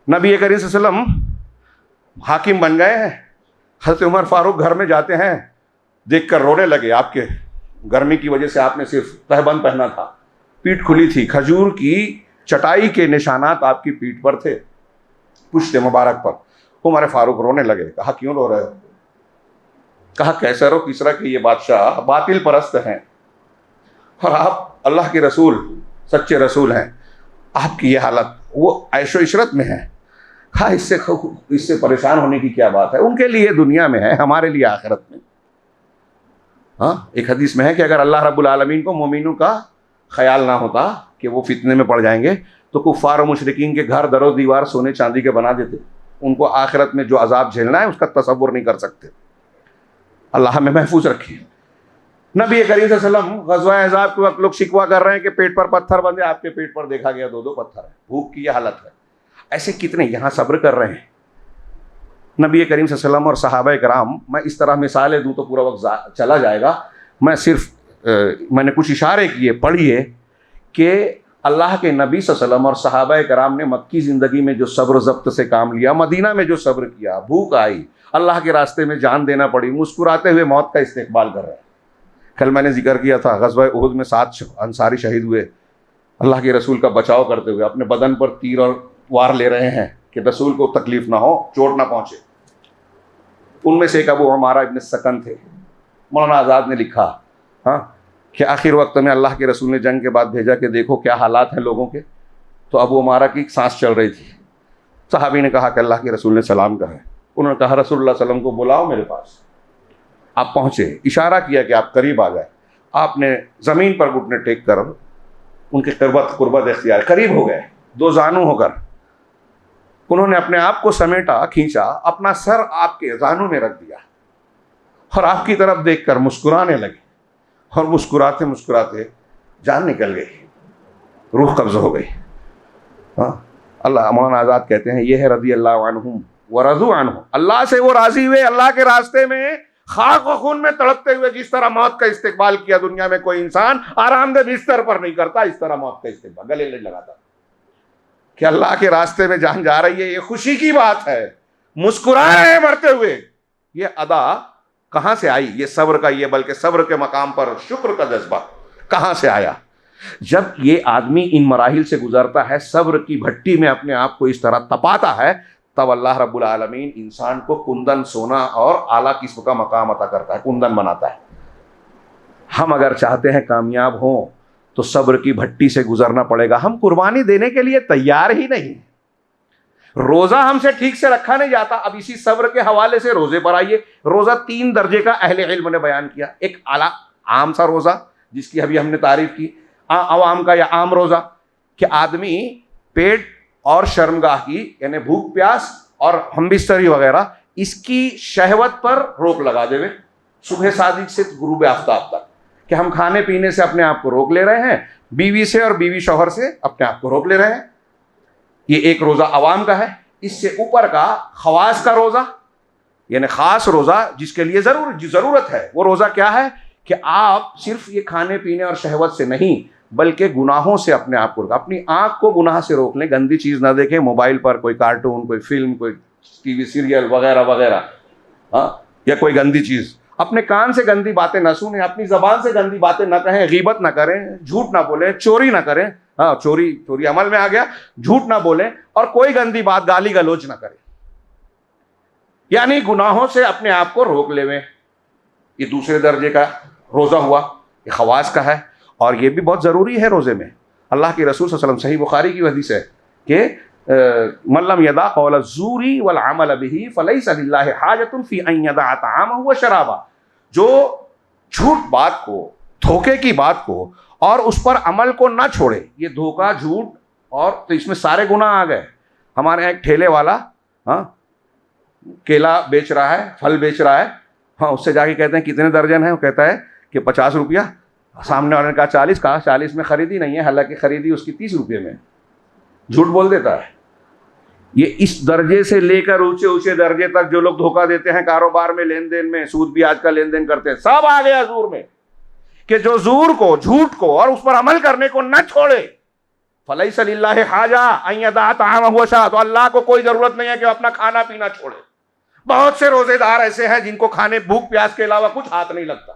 نبی کریم صلی اللہ علیہ وسلم حاکم بن گئے ہیں, حضرت عمر فاروق گھر میں جاتے ہیں, دیکھ کر رونے لگے. آپ کے گرمی کی وجہ سے آپ نے صرف تہبند پہنا تھا, پیٹھ کھلی تھی, کھجور کی چٹائی کے نشانات آپ کی پیٹھ پر تھے, پشت مبارک پر. عمر فاروق رونے لگے. کہا کیوں رو رہے ہو؟ کہا کیسے رو, کسرا کہ یہ بادشاہ باطل پرست ہیں, اور آپ اللہ کے رسول سچے رسول ہیں، آپ کی یہ حالت، وہ عیش و عشرت میں ہے. ہاں اس سے پریشان ہونے کی کیا بات ہے؟ ان کے لیے دنیا میں ہے، ہمارے لیے آخرت میں. ہاں ایک حدیث میں ہے کہ اگر اللہ رب العالمین کو مومنوں کا خیال نہ ہوتا کہ وہ فتنے میں پڑ جائیں گے تو کفار و مشرکین کے گھر در و دیوار سونے چاندی کے بنا دیتے. ان کو آخرت میں جو عذاب جھیلنا ہے اس کا تصور نہیں کر سکتے. اللہ ہمیں محفوظ رکھے. نبی کریم صلی اللہ علیہ وسلم غزوہ احزاب کے وقت لوگ شکوہ کر رہے ہیں کہ پیٹ پر پتھر بندھے، آپ کے پیٹ پر دیکھا گیا 2 پتھر ہیں، بھوک کی یہ حالت ہے. ایسے کتنے یہاں صبر کر رہے ہیں. نبی کریم صلی اللہ علیہ وسلم اور صحابہ کرام، میں اس طرح مثالیں دوں تو پورا وقت چلا جائے گا. میں نے کچھ اشارے کیے، پڑھیے کہ اللہ کے نبی صلی اللہ علیہ وسلم اور صحابہ کرام نے مکی زندگی میں جو صبر و ضبط سے کام لیا، مدینہ میں جو صبر کیا، بھوک آئی، اللہ کے راستے میں جان دینا پڑی، مسکراتے ہوئے موت کا استقبال کر رہے ہیں. کل میں نے ذکر کیا تھا غزوہ احد میں 7 انصاری شہید ہوئے، اللہ کے رسول کا بچاؤ کرتے ہوئے اپنے بدن پر تیر اور وار لے رہے ہیں کہ رسول کو تکلیف نہ ہو، چوٹ نہ پہنچے. ان میں سے ایک ابو عمارہ ابن سکن تھے. مولانا آزاد نے لکھا کہ آخر وقت میں اللہ کے رسول نے جنگ کے بعد بھیجا کہ دیکھو کیا حالات ہیں لوگوں کے. تو ابو عمارہ کی سانس چل رہی تھی. صحابی نے کہا کہ اللہ کے رسول نے سلام کہا ہے. انہوں نے کہا رسول اللہ صلی اللہ علیہ وسلم کو بلاؤ میرے پاس. آپ پہنچے، اشارہ کیا کہ آپ قریب آ جائے. آپ نے زمین پر گھٹنے ٹیک کر ان کی قربت اختیار، قریب ہو گئے 2 زانو ہو کر. انہوں نے اپنے آپ کو سمیٹا، کھینچا، اپنا سر آپ کے زانو میں رکھ دیا اور آپ کی طرف دیکھ کر مسکرانے لگے. اور مسکراتے مسکراتے جان نکل گئی، روح قبض ہو گئی. اللہ مولانا آزاد کہتے ہیں یہ ہے رضی اللہ عنہم ورضوا عنہ. اللہ سے وہ راضی ہوئے، اللہ کے راستے میں خاک و خون میں تڑپتے ہوئے جس طرح موت کا استقبال کیا دنیا میں کوئی انسان آرام دہ بستر پر نہیں کرتا، اس طرح موت کا استقبال گلے نہیں لگاتا. کہ اللہ کے راستے میں جان جا رہی ہے، یہ خوشی کی بات ہے، مسکرا رہے ہیں مرتے ہوئے. یہ ادا کہاں سے آئی؟ یہ صبر کا، یہ بلکہ صبر کے مقام پر شکر کا جذبہ کہاں سے آیا؟ جب یہ آدمی ان مراحل سے گزرتا ہے، صبر کی بھٹی میں اپنے آپ کو اس طرح تپاتا ہے، تب اللہ رب العالمین انسان کو کندن سونا اور اعلیٰ قسم کا مقام عطا کرتا ہے، کندن بناتا ہے. ہم اگر چاہتے ہیں کامیاب ہوں تو صبر کی بھٹی سے گزرنا پڑے گا. ہم قربانی دینے کے لیے تیار ہی نہیں. روزہ ہم سے ٹھیک سے رکھا نہیں جاتا. اب اسی صبر کے حوالے سے روزے پر آئیے. روزہ 3 درجے کا اہل علم نے بیان کیا. ایک اعلیٰ عام سا روزہ جس کی ابھی ہم نے تعریف کی، عوام کا یا عام روزہ، کہ آدمی پیٹ اور شرمگاہ کی یعنی بھوک پیاس اور ہم بستری وغیرہ اس کی شہوت پر روک لگا دے صبح صادق سے غروب آفتاب تک، کہ ہم کھانے پینے سے اپنے آپ کو روک لے رہے ہیں، بیوی سے اور بیوی شوہر سے اپنے آپ کو روک لے رہے ہیں. یہ ایک روزہ عوام کا ہے. اس سے اوپر کا خواص کا روزہ یعنی خاص روزہ جس کے لیے ضرورت ہے. وہ روزہ کیا ہے کہ آپ صرف یہ کھانے پینے اور شہوت سے نہیں بلکہ گناہوں سے اپنے آپ کو، اپنی آنکھ کو گناہ سے روک لیں، گندی چیز نہ دیکھیں، موبائل پر کوئی کارٹون، کوئی فلم، کوئی ٹی وی سیریل وغیرہ وغیرہ، یا کوئی گندی چیز. اپنے کان سے گندی باتیں نہ سنیں، اپنی زبان سے گندی باتیں نہ کہیں، غیبت نہ کریں، جھوٹ نہ بولیں، چوری نہ کریں. چوری عمل میں آ گیا، جھوٹ نہ بولیں، اور کوئی گندی بات گالی گلوچ نہ کریں. یعنی گناہوں سے اپنے آپ کو روک لیں. یہ دوسرے درجے کا روزہ ہوا، یہ خواص کا ہے. اور یہ بھی بہت ضروری ہے روزے میں. اللہ کے رسول صلی اللہ علیہ وسلم، صحیح بخاری کی حدیث ہے کہ من لم یدع قول الزور والعمل به فلیس للہ حاجۃ فی ان یدع طعامہ وشرابہ. جو جھوٹ بات کو، دھوکے کی بات کو اور اس پر عمل کو نہ چھوڑے. یہ دھوکہ، جھوٹ، اور تو اس میں سارے گناہ آ گئے. ہمارے یہاں ایک ٹھیلے والا کیلا بیچ رہا ہے، پھل بیچ رہا ہے. اس سے جا کے کہتے ہیں کتنے درجن ہیں؟ وہ کہتا ہے کہ 50 روپیہ. سامنے والے نے کہا 40. کہا 40 میں خریدی نہیں ہے، حالانکہ خریدی اس کی 30 روپے میں. جھوٹ بول دیتا ہے. یہ اس درجے سے لے کر اونچے درجے تک جو لوگ دھوکہ دیتے ہیں کاروبار میں، لین دین میں، سود بھی آج کا لین دین کرتے ہیں، سب آ گیا زور میں. کہ جو زور کو، جھوٹ کو اور اس پر عمل کرنے کو نہ چھوڑے، فلیس للہ حاجہ ان یدع طعامہ وشرابہ، تو اللہ کو کوئی ضرورت نہیں ہے کہ اپنا کھانا پینا چھوڑے. بہت سے روزے دار ایسے ہیں جن کو کھانے، بھوک پیاس کے علاوہ کچھ ہاتھ نہیں لگتا.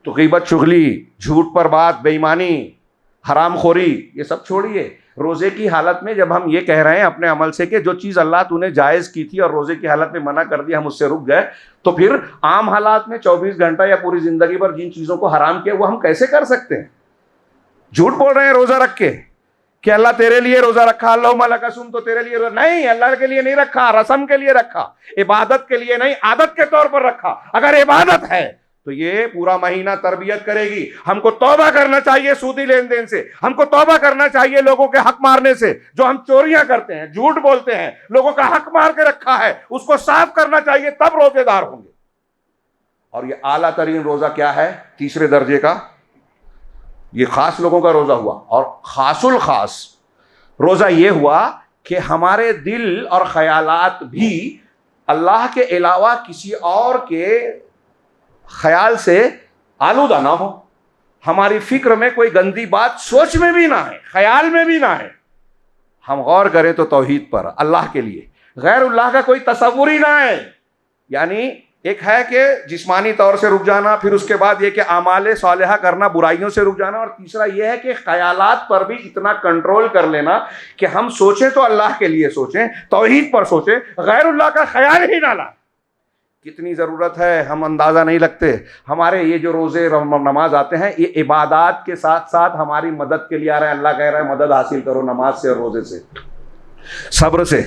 تو غیبت، چغلی، جھوٹ پر بات، بے ایمانی، حرام خوری، یہ سب چھوڑیے. روزے کی حالت میں جب ہم یہ کہہ رہے ہیں اپنے عمل سے کہ جو چیز اللہ تو نے جائز کی تھی اور روزے کی حالت میں منع کر دی ہم اس سے رک گئے، تو پھر عام حالات میں 24 گھنٹہ یا پوری زندگی پر جن چیزوں کو حرام کیا وہ ہم کیسے کر سکتے ہیں؟ جھوٹ بول رہے ہیں روزہ رکھ کے کہ اللہ تیرے لیے روزہ رکھا، اللہم لک صم، تو تیرے لیے روزہ نہیں، اللہ کے لیے نہیں رکھا، رسم کے لیے رکھا، عبادت کے لیے نہیں، عادت کے طور پر رکھا۔ اگر عبادت ہے تو یہ پورا مہینہ تربیت کرے گی۔ ہم کو توبہ کرنا چاہیے سودی لین دین سے، ہم کو توبہ کرنا چاہیے لوگوں کے حق مارنے سے، جو ہم چوریاں کرتے ہیں، جھوٹ بولتے ہیں، لوگوں کا حق مار کے رکھا ہے، اس کو صاف کرنا چاہیے، تب روزے دار ہوں گے۔ اور یہ اعلیٰ ترین روزہ کیا ہے؟ تیسرے درجے کا، یہ خاص لوگوں کا روزہ ہوا، اور خاص الخاص روزہ یہ ہوا کہ ہمارے دل اور خیالات بھی اللہ کے علاوہ کسی اور کے خیال سے آلودہ نہ ہو، ہماری فکر میں کوئی گندی بات سوچ میں بھی نہ ہے، خیال میں بھی نہ ہے، ہم غور کریں تو توحید پر، اللہ کے لیے، غیر اللہ کا کوئی تصور ہی نہ ہے۔ یعنی ایک ہے کہ جسمانی طور سے رک جانا، پھر اس کے بعد یہ کہ اعمال صالحہ کرنا، برائیوں سے رک جانا، اور تیسرا یہ ہے کہ خیالات پر بھی اتنا کنٹرول کر لینا کہ ہم سوچیں تو اللہ کے لیے سوچیں، توحید پر سوچیں، غیر اللہ کا خیال ہی نہ لائیں۔ کتنی ضرورت ہے ہم اندازہ نہیں لگتے۔ ہمارے یہ جو روزے نماز آتے ہیں یہ عبادات کے ساتھ ساتھ ہماری مدد کے لیے آ رہے ہیں۔ اللہ کہہ رہا ہے مدد حاصل کرو نماز سے اور روزے سے، صبر سے۔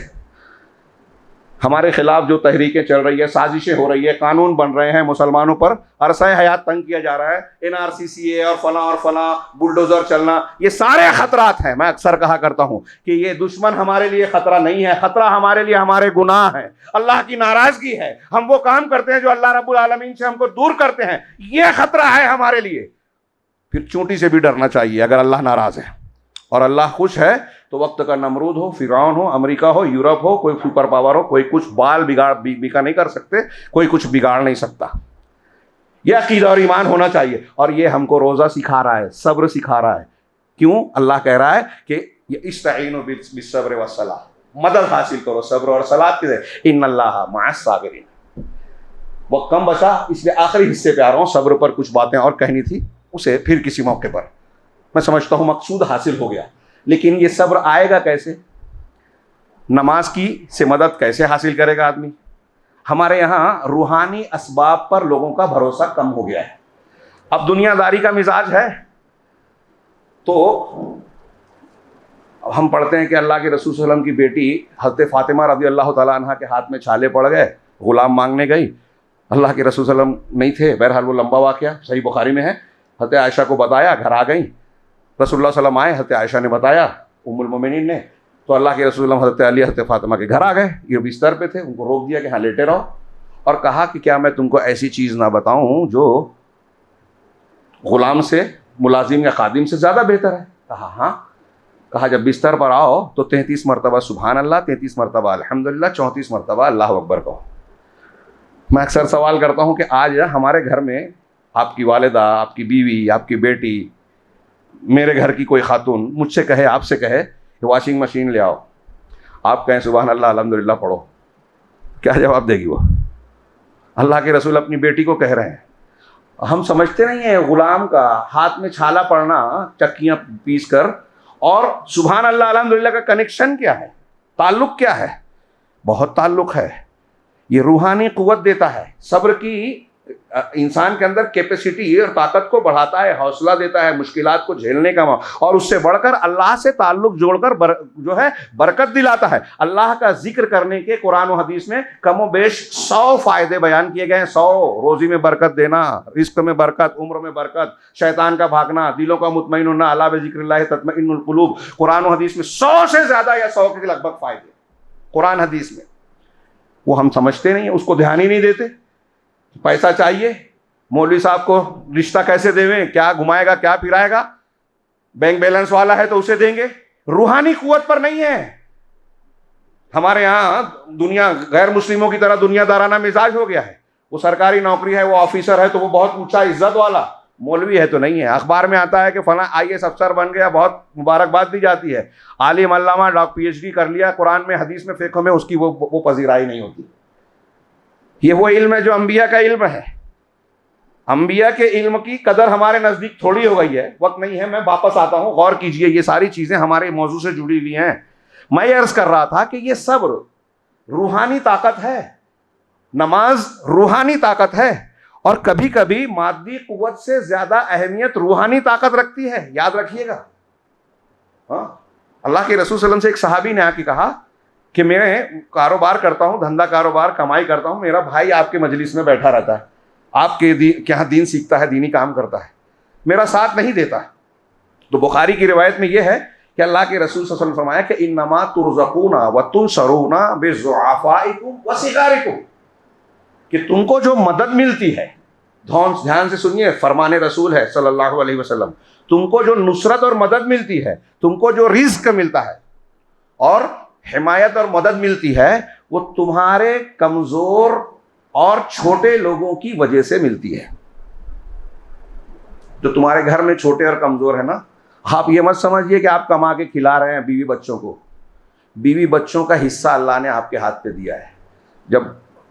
ہمارے خلاف جو تحریکیں چل رہی ہے، سازشیں ہو رہی ہے، قانون بن رہے ہیں مسلمانوں پر، عرصہ حیات تنگ کیا جا رہا ہے، NRCCA اور فلاں بلڈوزر چلنا، یہ سارے خطرات ہیں۔ میں اکثر کہا کرتا ہوں کہ یہ دشمن ہمارے لیے خطرہ نہیں ہے، خطرہ ہمارے لیے ہمارے گناہ ہیں، اللہ کی ناراضگی ہے، ہم وہ کام کرتے ہیں جو اللہ رب العالمین سے ہم کو دور کرتے ہیں، یہ خطرہ ہے ہمارے لیے۔ پھر چونٹی سے بھی ڈرنا چاہیے اگر اللہ ناراض ہے، اور اللہ خوش ہے تو وقت کا نمرود ہو، فرعون ہو، امریکہ ہو، یورپ ہو، کوئی سپر پاور ہو، کوئی کچھ بال بیکا نہیں کر سکتے، کوئی کچھ بگاڑ نہیں سکتا۔ یہ عقیدہ اور ایمان ہونا چاہیے، اور یہ ہم کو روزہ سکھا رہا ہے، صبر سکھا رہا ہے۔ کیوں؟ اللہ کہہ رہا ہے کہ استعینوا بالصبر والصلاۃ، مدد حاصل کرو صبر اور صلاۃ کے، ان اللہ مع الصابرین۔ وقت کم بچا اس لیے آخری حصے پہ آ رہا ہوں، صبر پر کچھ باتیں اور کہنی تھی، اسے پھر کسی موقع پر۔ میں سمجھتا ہوں مقصود حاصل ہو گیا، لیکن یہ صبر آئے گا کیسے؟ نماز کی سے مدد کیسے حاصل کرے گا آدمی؟ ہمارے یہاں روحانی اسباب پر لوگوں کا بھروسہ کم ہو گیا ہے۔ اب دنیا داری کا مزاج ہے، تو اب ہم پڑھتے ہیں کہ اللہ کے رسول صلی اللہ علیہ وسلم کی بیٹی حضرت فاطمہ رضی اللہ تعالیٰ عنہ کے ہاتھ میں چھالے پڑ گئے، غلام مانگنے گئی، اللہ کے رسول صلی اللہ علیہ وسلم نہیں تھے، بہرحال وہ لمبا واقعہ صحیح بخاری میں ہے۔ حضرت عائشہ کو بتایا، گھر آ گئیں، رسول اللہ صلی اللہ علیہ وسلم آئے، حضرت عائشہ نے بتایا، ام المومنین نے، تو اللہ کے رسول اللہ حضرت علی حضرت فاطمہ کے گھر آ گئے، یہ بستر پہ تھے، ان کو روک دیا کہ ہاں لیٹے رہو، اور کہا کہ کیا میں تم کو ایسی چیز نہ بتاؤں جو غلام سے، ملازم یا خادم سے زیادہ بہتر ہے؟ کہا ہاں۔ کہا جب بستر پر آؤ تو 33 مرتبہ سبحان اللہ، 33 مرتبہ الحمدللہ، 34 مرتبہ اللہ اکبر کہو۔ میں اکثر سوال کرتا ہوں کہ آج ہمارے گھر میں آپ کی والدہ، آپ کی بیوی، آپ کی بیٹی، میرے گھر کی کوئی خاتون مجھ سے کہے، آپ سے کہے کہ واشنگ مشین لے آؤ، آپ کہیں سبحان اللہ الحمدللہ پڑھو، کیا جواب دے گی وہ؟ اللہ کے رسول اپنی بیٹی کو کہہ رہے ہیں۔ ہم سمجھتے نہیں ہیں غلام کا ہاتھ میں چھالا پڑنا، چکیاں پیس کر، اور سبحان اللہ الحمدللہ کا کنیکشن کیا ہے، تعلق کیا ہے؟ بہت تعلق ہے۔ یہ روحانی قوت دیتا ہے، صبر کی انسان کے اندر کیپیسٹی اور طاقت کو بڑھاتا ہے، حوصلہ دیتا ہے مشکلات کو جھیلنے کا، اور اس سے بڑھ کر اللہ سے تعلق جوڑ کر جو ہے برکت دلاتا ہے۔ اللہ کا ذکر کرنے کے قرآن و حدیث میں کم و بیش 100 فائدے بیان کیے گئے ہیں۔ 100، روزی میں برکت دینا، رزق میں برکت، عمر میں برکت، شیطان کا بھاگنا، دلوں کا مطمئن ہونا، الا بذکر اللہ تطمئن القلوب۔ قرآن و حدیث میں 100 سے زیادہ یا 100 کے لگ بھگ فائدے قرآن حدیث میں، وہ ہم سمجھتے نہیں ہیں، اس کو دھیان ہی نہیں دیتے۔ پیسہ چاہیے، مولوی صاحب کو رشتہ کیسے دیں، کیا گھمائے گا، کیا پھرائے گا، بینک بیلنس والا ہے تو اسے دیں گے، روحانی قوت پر نہیں ہے۔ ہمارے ہاں دنیا غیر مسلموں کی طرح دنیا دارانہ مزاج ہو گیا ہے، وہ سرکاری نوکری ہے، وہ آفیسر ہے تو وہ بہت اونچا عزت والا، مولوی ہے تو نہیں ہے۔ اخبار میں آتا ہے کہ فلاں IAS افسر بن گیا، بہت مبارکباد دی جاتی ہے، عالم علامہ PhD کر لیا، قرآن میں حدیث میں فقہ میں، اس کی وہ پذیرائی نہیں ہوتی۔ یہ وہ علم ہے جو انبیاء کا علم ہے۔ انبیاء کے علم کی قدر ہمارے نزدیک تھوڑی ہو گئی ہے. وقت نہیں ہے, میں واپس آتا ہوں, غور کیجئے, یہ ساری چیزیں ہمارے موضوع سے جڑی ہوئی ہیں. میں یہ عرض کر رہا تھا کہ یہ صبر روحانی طاقت ہے, نماز روحانی طاقت ہے, اور کبھی کبھی مادی قوت سے زیادہ اہمیت روحانی طاقت رکھتی ہے, یاد رکھیے گا. ہاں, اللہ کے رسول صلی اللہ علیہ وسلم سے ایک صحابی نے آ کے کہا کہ میں کاروبار کرتا ہوں, دھندا کاروبار, کمائی کرتا ہوں, میرا بھائی آپ کے مجلس میں بیٹھا رہتا ہے, آپ کے یہاں دین سیکھتا ہے, دینی کام کرتا ہے, میرا ساتھ نہیں دیتا. تو بخاری کی روایت میں یہ ہے کہ اللہ کے رسول صلی اللہ علیہ وسلم فرمایا کہ انما ترزقون وتنصرون بضعفائکم وصغارکم, کہ تم کو جو مدد ملتی ہے, دھیان سے سنیے, فرمان رسول ہے صلی اللہ علیہ وسلم, تم کو جو نصرت اور مدد ملتی ہے, تم کو جو رزق ملتا ہے اور حمایت اور مدد ملتی ہے, وہ تمہارے کمزور اور چھوٹے لوگوں کی وجہ سے ملتی ہے. جو تمہارے گھر میں چھوٹے اور کمزور ہیں نا, آپ یہ مت سمجھیے کہ آپ کما کے کھلا رہے ہیں بیوی بچوں کو. بیوی بچوں کا حصہ اللہ نے آپ کے ہاتھ پہ دیا ہے. جب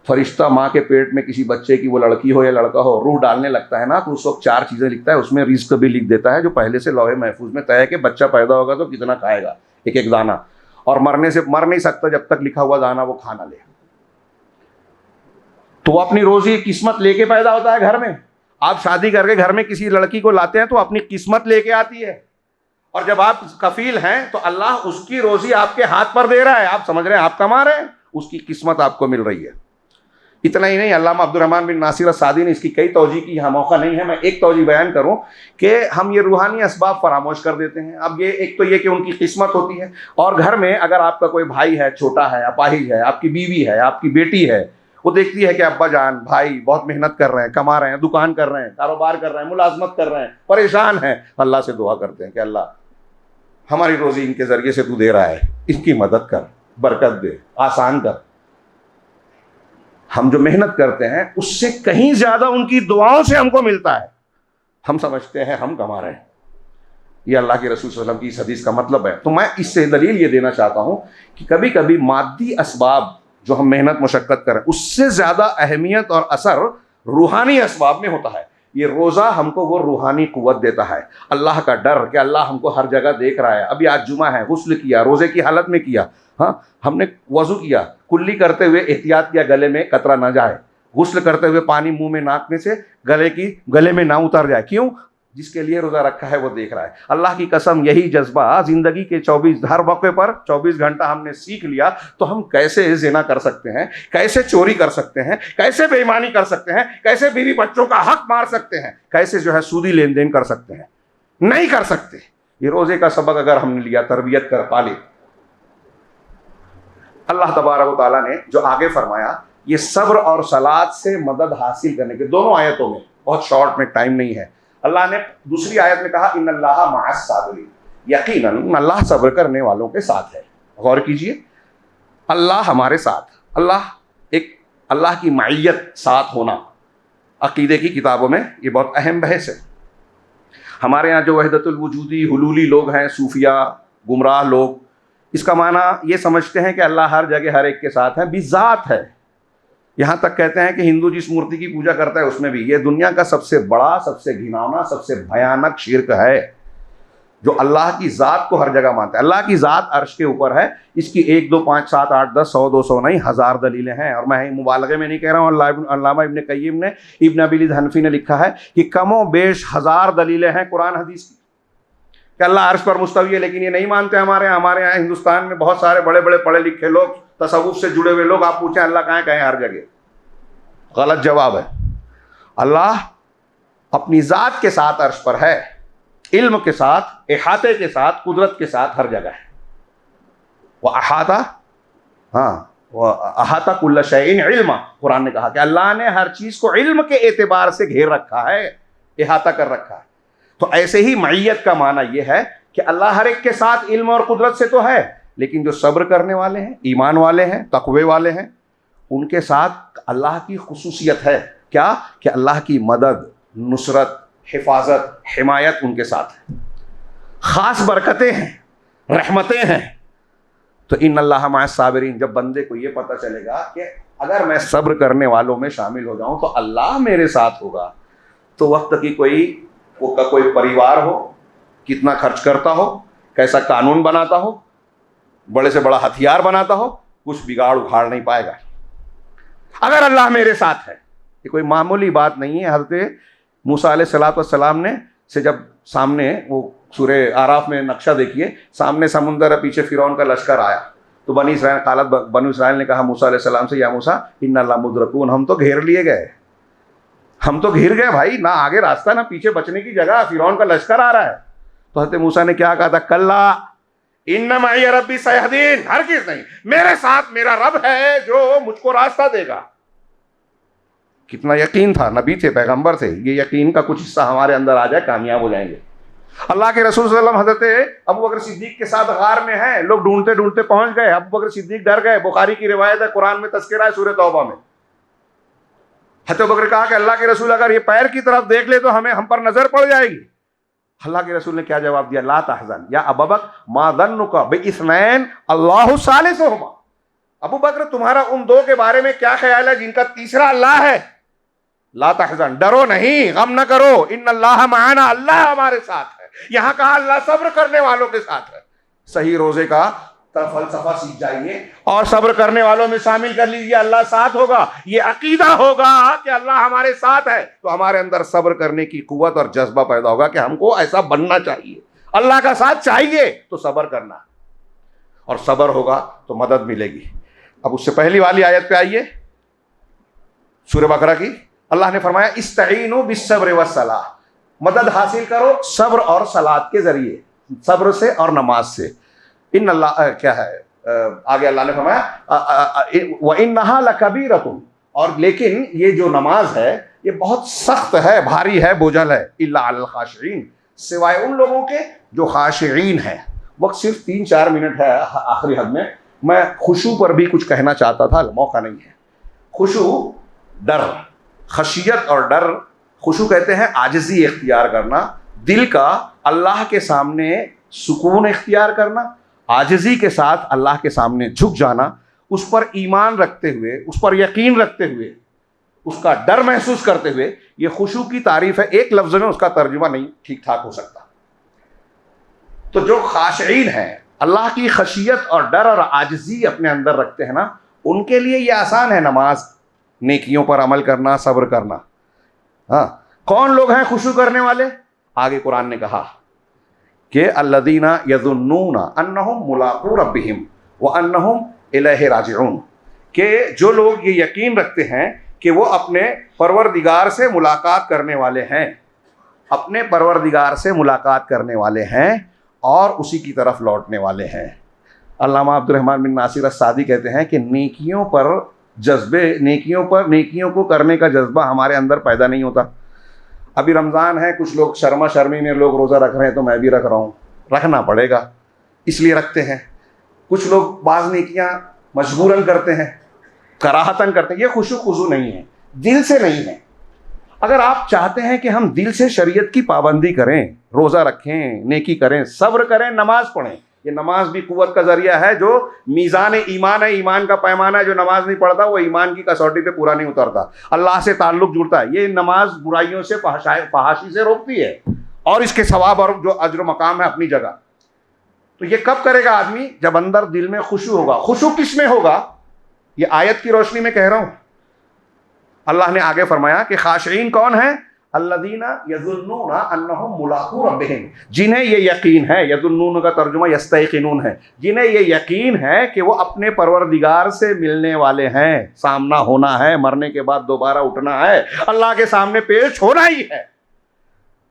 فرشتہ ماں کے پیٹ میں کسی بچے کی, وہ لڑکی ہو یا لڑکا ہو, روح ڈالنے لگتا ہے نا, تو اس وقت 4 چیزیں لکھتا ہے, اس میں رزق بھی لکھ دیتا ہے جو پہلے سے لوح محفوظ میں طے ہے کہ بچہ پیدا ہوگا تو کتنا کھائے گا, ایک ایک دانہ, اور مرنے سے مر نہیں سکتا جب تک لکھا ہوا دانہ وہ کھانا لے. تو وہ اپنی روزی قسمت لے کے پیدا ہوتا ہے گھر میں. آپ شادی کر کے گھر میں کسی لڑکی کو لاتے ہیں تو اپنی قسمت لے کے آتی ہے, اور جب آپ کفیل ہیں تو اللہ اس کی روزی آپ کے ہاتھ پر دے رہا ہے. آپ سمجھ رہے ہیں آپ کما رہے ہیں, اس کی قسمت آپ کو مل رہی ہے. اتنا ہی نہیں, علامہ عبدالرحمن بن ناصر السعدی نے اس کی کئی توجیہ کی, یہاں موقع نہیں ہے, میں ایک توجیہ بیان کروں کہ ہم یہ روحانی اسباب فراموش کر دیتے ہیں. اب یہ ایک تو یہ کہ ان کی قسمت ہوتی ہے, اور گھر میں اگر آپ کا کوئی بھائی ہے, چھوٹا ہے, اپاہج ہے, آپ کی بیوی ہے, آپ کی بیٹی ہے, وہ دیکھتی ہے کہ ابا جان بھائی بہت محنت کر رہے ہیں, کما رہے ہیں, دکان کر رہے ہیں, کاروبار کر رہے ہیں, ملازمت کر رہے ہیں, پریشان ہیں, اللہ سے دعا کرتے ہیں کہ اللہ ہماری روزی ان کے ذریعے سے تو دے رہا ہے, ان کی مدد کر, برکت دے, آسان کر. ہم جو محنت کرتے ہیں اس سے کہیں زیادہ ان کی دعاؤں سے ہم کو ملتا ہے. ہم سمجھتے ہیں ہم کما رہے ہیں. یہ اللہ کے رسول صلی اللہ علیہ وسلم کی اس حدیث کا مطلب ہے. تو میں اس سے دلیل یہ دینا چاہتا ہوں کہ کبھی کبھی مادی اسباب جو ہم محنت مشقت کریں اس سے زیادہ اہمیت اور اثر روحانی اسباب میں ہوتا ہے. یہ روزہ ہم کو وہ روحانی قوت دیتا ہے, اللہ کا ڈر کہ اللہ ہم کو ہر جگہ دیکھ رہا ہے. ابھی آج جمعہ ہے, غسل کیا, روزے کی حالت میں کیا, ہاں ہم نے وضو کیا, کلی کرتے ہوئے احتیاط کیا گلے میں قطرہ نہ جائے, غسل کرتے ہوئے پانی منہ میں ناک میں سے گلے میں نہ اتر جائے. کیوں؟ جس کے لیے روزہ رکھا ہے وہ دیکھ رہا ہے. اللہ کی قسم یہی جذبہ زندگی کے 24 ہر موقع پر 24 گھنٹہ ہم نے سیکھ لیا تو ہم کیسے زنا کر سکتے ہیں, کیسے چوری کر سکتے ہیں, کیسے بے ایمانی کر سکتے ہیں, کیسے بیوی بچوں کا حق مار سکتے ہیں, کیسے جو ہے سودی لین دین کر سکتے ہیں. نہیں کر سکتے. یہ روزے کا سبق اگر ہم نے لیا, تربیت کر پالے. اللہ تبارک و تعالیٰ نے جو آگے فرمایا, یہ صبر اور صلات سے مدد حاصل کرنے کے دونوں آیتوں میں, بہت شارٹ میں ٹائم نہیں ہے, اللہ نے دوسری آیت میں کہا ان اللہ مع الصابرین, یقیناً اللہ صبر کرنے والوں کے ساتھ ہے. غور کیجئے, اللہ ہمارے ساتھ, اللہ کی معیت, ساتھ ہونا عقیدے کی کتابوں میں یہ بہت اہم بحث ہے. ہمارے ہاں جو وحدت الوجودی حلولی لوگ ہیں, صوفیہ گمراہ لوگ, اس کا معنی یہ سمجھتے ہیں کہ اللہ ہر جگہ ہر ایک کے ساتھ ہے, بذات ہے. یہاں تک کہتے ہیں کہ ہندو جس مورتی کی پوجا کرتا ہے اس میں بھی. یہ دنیا کا سب سے بڑا, سب سے گھناؤنا, سب سے بھیانک شرک ہے, جو اللہ کی ذات کو ہر جگہ مانتا ہے. اللہ کی ذات عرش کے اوپر ہے, اس کی 1 2 5 7 8 10 100 200 نہیں, 1000 دلیلیں ہیں. اور میں مبالغے میں نہیں کہہ رہا ہوں, علامہ ابن قیم نے, ابن ابی الحنفی نے لکھا ہے کہ کم و بیش 1000 دلیلیں ہیں قرآن حدیث کی کہ اللہ عرش پر مستوی ہے. لیکن یہ نہیں مانتے ہمارے یہاں ہندوستان میں بہت سارے بڑے بڑے پڑھے لکھے لوگ, تصوف سے جڑے ہوئے لوگ, آپ پوچھیں اللہ کہاں کہیں, ہر جگہ. غلط جواب ہے. اللہ اپنی ذات کے ساتھ عرش پر ہے, علم کے ساتھ, احاطے کے ساتھ, قدرت کے ساتھ ہر جگہ ہے. وہ احاطہ کل شیء علما, قرآن نے کہا کہ اللہ نے ہر چیز کو علم کے اعتبار سے گھیر رکھا ہے, احاطہ کر رکھا ہے. تو ایسے ہی معیت کا معنی یہ ہے کہ اللہ ہر ایک کے ساتھ علم اور قدرت سے تو ہے, لیکن جو صبر کرنے والے ہیں, ایمان والے ہیں, تقوی والے ہیں, ان کے ساتھ اللہ کی خصوصیت ہے. کیا؟ کہ اللہ کی مدد, نصرت, حفاظت, حمایت ان کے ساتھ ہے, خاص برکتیں ہیں, رحمتیں ہیں. تو ان اللہ مع الصابرین, جب بندے کو یہ پتہ چلے گا کہ اگر میں صبر کرنے والوں میں شامل ہو جاؤں تو اللہ میرے ساتھ ہوگا, تو وقت کی کوئی پریوار ہو، کتنا خرچ کرتا ہو، کیسا قانون بناتا ہو، بڑے سے بڑا ہتھیار بناتا ہو، کچھ بگاڑ اکھاڑ نہیں پائے گا اگر اللہ میرے ساتھ ہے۔ یہ کوئی معمولی بات نہیں ہے۔ حضرت موسیٰ علیہ الصلوۃ والسلام نے سے جب سامنے وہ سورہ اعراف میں نقشہ دیکھیے، سامنے سمندر ہے، پیچھے فرعون کا لشکر آیا، تو بنی اسرائیل نے کہا موسیٰ علیہ السلام سے، یا موسیٰ انا لمدرکون، ہم تو گھیر لیے گئے، ہم تو گھر گئے بھائی، نہ آگے راستہ نہ پیچھے بچنے کی جگہ، فرعون کا لشکر آ رہا ہے۔ تو حضرت موسیٰ نے کیا کہا تھا؟ کلا ان معی ربی سیہدین، ہرگز نہیں، میرے ساتھ میرا رب ہے جو مجھ کو راستہ دے گا۔ کتنا یقین تھا، نبی تھے، پیغمبر تھے، یہ یقین کا کچھ حصہ ہمارے اندر آ جائے کامیاب ہو جائیں گے۔ اللہ کے رسول صلی اللہ علیہ وسلم حضرت ابو بکر صدیق کے ساتھ غار میں ہیں، لوگ ڈھونڈتے ڈھونڈتے پہنچ گئے، ابو بکر صدیق ڈر گئے، بخاری کی روایت ہے، قرآن میں تذکرہ ہے سورہ توبہ میں۔ حضرت ابو بکر کہا کہ اللہ کے رسول اگر یہ پیر کی طرف دیکھ لے تو ہم پر نظر پڑ جائے گی۔ اللہ کے رسول نے کیا جواب دیا؟ لا تحزن یا ابا بکر ما ظنک باثنین اللہ ثالثہما، ابو بکر تمہارا ان دو کے بارے میں کیا خیال ہے جن کا تیسرا اللہ ہے؟ لا تحزن، ڈرو نہیں، غم نہ کرو، ان اللہ معنا، اللہ ہمارے ساتھ ہے۔ یہاں کہا اللہ صبر کرنے والوں کے ساتھ ہے۔ صحیح روزے کا فلسفہ سیکھ جائیے اور صبر کرنے والوں میں شامل کر لیجیے، اللہ ساتھ ہوگا۔ یہ عقیدہ ہوگا کہ اللہ ہمارے ساتھ ہے تو ہمارے اندر صبر کرنے کی قوت اور جذبہ پیدا ہوگا کہ ہم کو ایسا بننا چاہیے، اللہ کا ساتھ چاہیے تو صبر کرنا، اور صبر ہوگا تو مدد ملے گی۔ اب اس سے پہلی والی آیت پہ آئیے، سورہ بقرہ کی۔ اللہ نے فرمایا استعینوا بالصبر والصلاۃ، مدد حاصل کرو صبر اور صلاۃ کے ذریعے، صبر سے اور نماز سے۔ ان اللہ کیا ہے آگے اللہ نے فرمایا وَإِنَّهَا لَكَبِيرَةٌ، اور لیکن یہ جو نماز ہے یہ بہت سخت ہے، بھاری ہے، بوجھل ہے، إِلَّا عَلَى الْخَاشِعِينَ، سوائے ان لوگوں کے جو خاشعین ہیں۔ وقت صرف 3-4 منٹ ہے آخری حد میں خشوع پر بھی کچھ کہنا چاہتا تھا، موقع نہیں ہے۔ خشوع، ڈر، خشیت اور ڈر، خشوع کہتے ہیں عاجزی اختیار کرنا، دل کا اللہ کے سامنے سکون اختیار کرنا، عاجزی کے ساتھ اللہ کے سامنے جھک جانا، اس پر ایمان رکھتے ہوئے، اس پر یقین رکھتے ہوئے، اس کا ڈر محسوس کرتے ہوئے، یہ خشوع کی تعریف ہے۔ ایک لفظ میں اس کا ترجمہ نہیں ٹھیک ٹھاک ہو سکتا۔ تو جو خاشعین ہیں، اللہ کی خشیت اور ڈر اور عاجزی اپنے اندر رکھتے ہیں نا، ان کے لیے یہ آسان ہے نماز، نیکیوں پر عمل کرنا، صبر کرنا۔ ہاں، کون لوگ ہیں خشوع کرنے والے؟ آگے قرآن نے کہا کہ الذین یظنون انہم ملاقو ربہم وانہم الیہ راجعون، کہ جو لوگ یہ یقین رکھتے ہیں کہ وہ اپنے پروردگار سے ملاقات کرنے والے ہیں، اپنے پروردگار سے ملاقات کرنے والے ہیں اور اسی کی طرف لوٹنے والے ہیں۔ علامہ عبد الرحمن بن ناصر السعدی کہتے ہیں کہ نیکیوں کو کرنے کا جذبہ ہمارے اندر پیدا نہیں ہوتا۔ ابھی رمضان ہے، کچھ لوگ شرما شرمی میں لوگ روزہ رکھ رہے ہیں تو میں بھی رکھ رہا ہوں، رکھنا پڑے گا اس لیے رکھتے ہیں۔ کچھ لوگ بعض نیکیاں مجبوراً کرتے ہیں، کراہتاً کرتے ہیں، یہ خشوع خضوع نہیں ہے، دل سے نہیں ہے۔ اگر آپ چاہتے ہیں کہ ہم دل سے شریعت کی پابندی کریں، روزہ رکھیں، نیکی کریں، صبر کریں، نماز پڑھیں، یہ نماز بھی قوت کا ذریعہ ہے، جو میزان ایمان ہے، ایمان کا پیمانہ ہے، جو نماز نہیں پڑھتا وہ ایمان کی کسوٹی پہ پورا نہیں اترتا، اللہ سے تعلق جڑتا ہے۔ یہ نماز برائیوں سے، فحاشی سے روکتی ہے، اور اس کے ثواب اور جو اجر و مقام ہے اپنی جگہ۔ تو یہ کب کرے گا آدمی؟ جب اندر دل میں خشوع ہوگا۔ خشوع کس میں ہوگا؟ یہ آیت کی روشنی میں کہہ رہا ہوں۔ اللہ نے آگے فرمایا کہ خاشعین کون ہیں؟ الذین یظنون انہم ملاقو ربہم، جنہیں یہ یقین ہے، یظنون کا ترجمہ یستیقنون ہے، جنہیں یہ یقین ہے کہ وہ اپنے پروردگار سے ملنے والے ہیں، سامنا ہونا ہے، مرنے کے بعد دوبارہ اٹھنا ہے، اللہ کے سامنے پیش ہونا ہی ہے،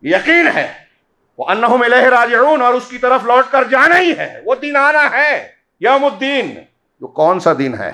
یقین ہے۔ وانہم الیہ راجعون، اور اس کی طرف لوٹ کر جانا ہی ہے، وہ دن آنا ہے، یوم الدین۔ جو کون سا دن ہے؟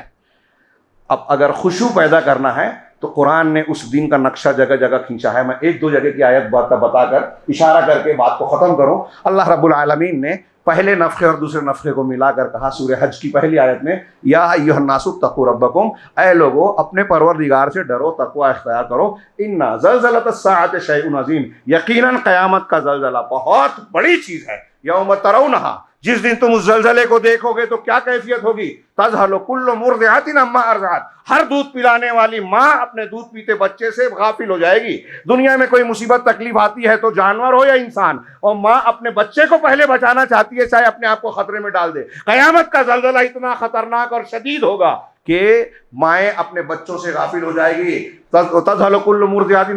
اب اگر خشوع پیدا کرنا ہے تو قرآن نے اس دن کا نقشہ جگہ جگہ کھینچا ہے۔ میں 1-2 جگہ کی آیت بتا کر اشارہ کر کے بات کو ختم کروں۔ اللہ رب العالمین نے پہلے نفخے اور دوسرے نفخے کو ملا کر کہا سورہ حج کی پہلی آیت میں، یا ایھا الناس اتقوا ربکم، اے لوگو اپنے پروردگار سے ڈرو، تقوی اختیار کرو۔ ان زلزلۃ الساعۃ شیء عظیم، یقیناً قیامت کا زلزلہ بہت بڑی چیز ہے۔ یوم ترونھا، جس دن تم اس زلزلے کو دیکھو گے تو کیا کیفیت ہوگی؟ تذہل کل مرضعۃ عما ارضعت، ہر دودھ پلانے والی ماں اپنے دودھ پیتے بچے سے غافل ہو جائے گی۔ دنیا میں کوئی مصیبت تکلیف آتی ہے تو جانور ہو یا انسان، اور ماں اپنے بچے کو پہلے بچانا چاہتی ہے چاہے اپنے آپ کو خطرے میں ڈال دے۔ قیامت کا زلزلہ اتنا خطرناک اور شدید ہوگا کہ مائیں اپنے بچوں سے غافل ہو جائے گی۔ تذہل کل مرضعۃ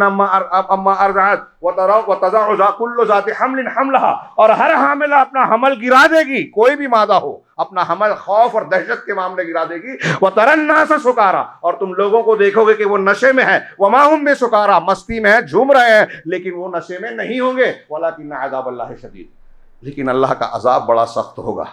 عما ارضعت وتضع کل ذات حمل حملها، اور ہر حاملہ اپنا حمل گرا دے گی، کوئی بھی مادہ ہو اپنا حمل خوف اور دہشت کے معاملے گرا دے گی۔ وتری الناس سکارا، اور تم لوگوں کو دیکھو گے کہ وہ نشے میں ہیں، وما هم بسکارا، مستی میں ہیں، جھوم رہے ہیں، لیکن وہ نشے میں نہیں ہوں گے۔ ولکن عذاب اللہ شدید، لیکن اللہ کا عذاب بڑا سخت ہوگا۔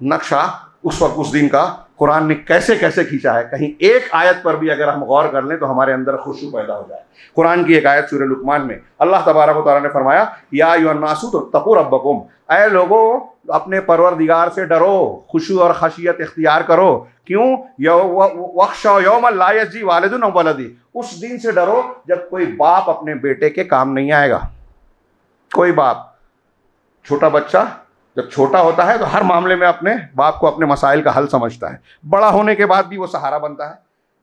نقشہ اس وقت اس دن کا قرآن نے کیسے کیسے کھینچا ہے، کہیں ایک آیت پر بھی اگر ہم غور کر لیں تو ہمارے اندر خشوع پیدا ہو جائے۔ قرآن کی ایک آیت سورہ لقمان میں اللہ تبارک و تعالیٰ نے فرمایا یا ایھا الناس اتقوا ربکم، اے لوگوں اپنے پروردگار سے ڈرو، خشوع اور خشیت اختیار کرو۔ کیوں؟ واخشوا یوما لا یجزی والد عن ولدہ، اس دن سے ڈرو جب کوئی باپ اپنے بیٹے کے کام نہیں آئے گا۔ کوئی باپ، چھوٹا بچہ جب چھوٹا ہوتا ہے تو ہر معاملے میں اپنے باپ کو اپنے مسائل کا حل سمجھتا ہے، بڑا ہونے کے بعد بھی وہ سہارا بنتا ہے،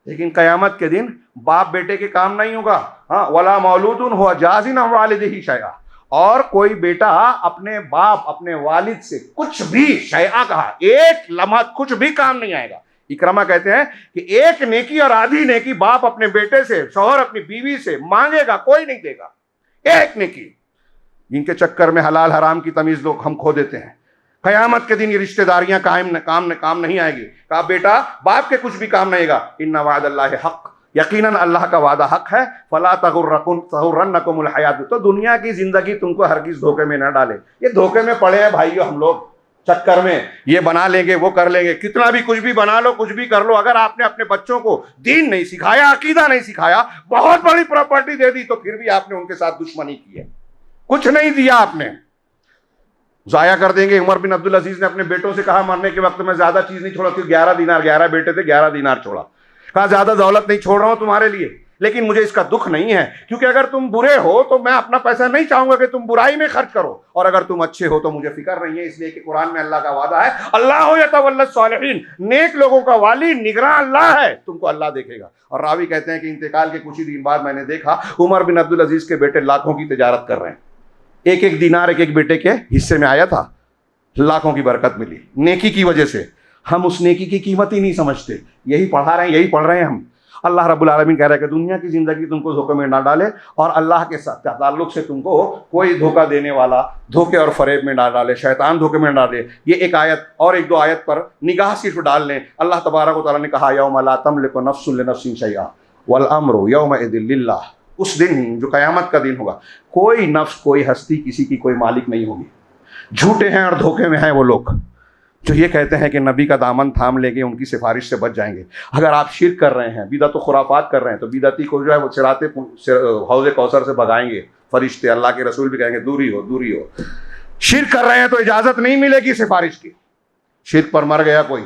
لیکن قیامت کے دن باپ بیٹے کے کام نہیں ہوگا۔ ہاں، ولا مولود هو جاز عن والدہ شیئا، اور کوئی بیٹا اپنے باپ اپنے والد سے کچھ بھی، شیئا کہا، ایک لمحہ کچھ بھی کام نہیں آئے گا۔ اکرمہ کہتے ہیں کہ ایک نیکی اور آدھی نیکی باپ اپنے بیٹے سے، شوہر اپنی بیوی سے مانگے گا، کوئی نہیں دے گا، ایک نیکی، جن کے چکر میں حلال حرام کی تمیز لوگ ہم کھو دیتے ہیں۔ قیامت کے دن یہ رشتہ داریاں کام نہیں آئے گی۔ کہا بیٹا باپ کے کچھ بھی کام نہیں گا۔ ان وعد اللہ حق، یقیناً اللہ کا وعدہ حق ہے۔ فلا تغرنکم الحیات، تو دنیا کی زندگی تم کو ہرگز دھوکے میں نہ ڈالے۔ یہ دھوکے میں پڑے ہیں بھائیو ہم لوگ، چکر میں یہ بنا لیں گے وہ کر لیں گے، کتنا بھی کچھ بھی بنا لو کچھ بھی کر لو، اگر آپ نے اپنے بچوں کو دین نہیں سکھایا، عقیدہ نہیں سکھایا، بہت بڑی پراپرٹی دے دی تو پھر بھی آپ نے ان کے ساتھ دشمنی کی ہے، کچھ نہیں دیا آپ نے، ضائع کر دیں گے۔ عمر بن عبدالعزیز نے اپنے بیٹوں سے کہا مرنے کے وقت میں زیادہ چیز نہیں چھوڑا، 11 دینار، 11 بیٹے تھے، 11 دینار چھوڑا۔ کہا زیادہ دولت نہیں چھوڑ رہا ہوں تمہارے لیے، لیکن مجھے اس کا دکھ نہیں ہے، کیونکہ اگر تم برے ہو تو میں اپنا پیسہ نہیں چاہوں گا کہ تم برائی میں خرچ کرو، اور اگر تم اچھے ہو تو مجھے فکر نہیں ہے، اس لیے کہ قرآن میں اللہ کا وعدہ ہے اللہ یتولی الصالحین، نیک لوگوں کا والی نگراں اللہ ہے، تم کو اللہ دیکھے گا۔ اور راوی کہتے ہیں کہ انتقال کے کچھ ہی دن بعد میں نے دیکھا عمر بن عبدالعزیز کے بیٹے لاکھوں کی تجارت کر رہے ہیں، ایک ایک دینار ایک ایک بیٹے کے حصے میں آیا تھا، لاکھوں کی برکت ملی نیکی کی وجہ سے۔ ہم اس نیکی کی قیمت ہی نہیں سمجھتے، یہی پڑھا رہے ہیں، یہی پڑھ رہے ہیں ہم۔ اللہ رب العالمین کہہ رہا ہے کہ دنیا کی زندگی تم کو دھوکے میں نہ ڈالے، اور اللہ کے ساتھ تعلق سے تم کو کوئی دھوکہ دینے والا دھوکے اور فریب میں نہ ڈالے، شیطان دھوکے میں نہ ڈالے۔ یہ ایک آیت اور ایک دو آیت پر نگاہ صرف ڈال لیں، اللہ تبارک و تعالیٰ نے کہا یوم لا تملک نفس لنفس شیئا والامر یومئذ للہ، اس دن جو قیامت کا دن ہوگا کوئی نفس کوئی ہستی کسی کی کوئی مالک نہیں ہوگی۔ جھوٹے ہیں اور دھوکے میں ہیں وہ لوگ جو یہ کہتے ہیں کہ نبی کا دامن تھام لیں گے، ان کی سفارش سے بچ جائیں گے۔ اگر آپ شرک کر رہے ہیں، بدعت و خرافات کر رہے ہیں، تو بدعتی کو جو ہے وہ صراط حوض کوثر سے بھگائیں گے فرشتے، اللہ کے رسول بھی کہیں گے دوری ہو دوری ہو۔ شرک کر رہے ہیں تو اجازت نہیں ملے گی سفارش کی، شرک پر مر گیا کوئی،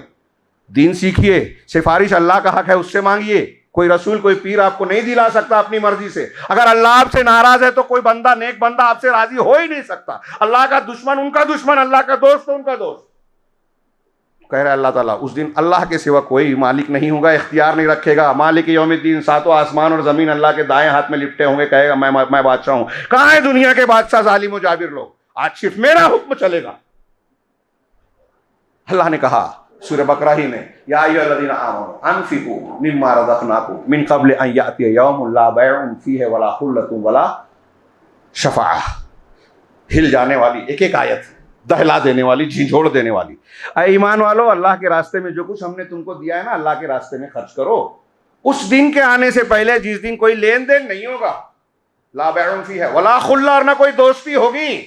دین سیکھیے، سفارش اللہ کا حق ہے، اس سے مانگیے، کوئی رسول کوئی پیر آپ کو نہیں دلا سکتا اپنی مرضی سے۔ اگر اللہ آپ سے ناراض ہے تو کوئی بندہ نیک بندہ آپ سے راضی ہو ہی نہیں سکتا۔ اللہ کا دشمن ان کا دشمن، اللہ کا دوست ان کا دوست۔ کہہ رہا ہے اللہ تعالیٰ اس دن اللہ کے سوا کوئی مالک نہیں ہوگا، اختیار نہیں رکھے گا۔ مالک یوم الدین، ساتوں آسمان اور زمین اللہ کے دائیں ہاتھ میں لپٹے ہوں گے، کہے گا میں بادشاہ ہوں۔ کہاں ہے دنیا کے بادشاہ ظالم و جابر لوگ؟ آج صرف میرا حکم چلے گا۔ اللہ نے کہا سورہ بقرہ ہی میں یا ایھا الذین آمنوا انفقوا مما رزقناکم من قبل ان یأتی یوم لا بیع فیہ ولا خلۃ ولا شفاعہ، ہل جانے والی ایک ایک آیت، دہلا دینے والی، جھنجھوڑ دینے والی۔ اے ایمان والو، اللہ کے راستے میں جو کچھ ہم نے تم کو دیا ہے نا، اللہ کے راستے میں خرچ کرو، اس دن کے آنے سے پہلے جس دن کوئی لین دین نہیں ہوگا، لا بیع فیہ ولا خلۃ، اور نہ کوئی دوستی ہوگی۔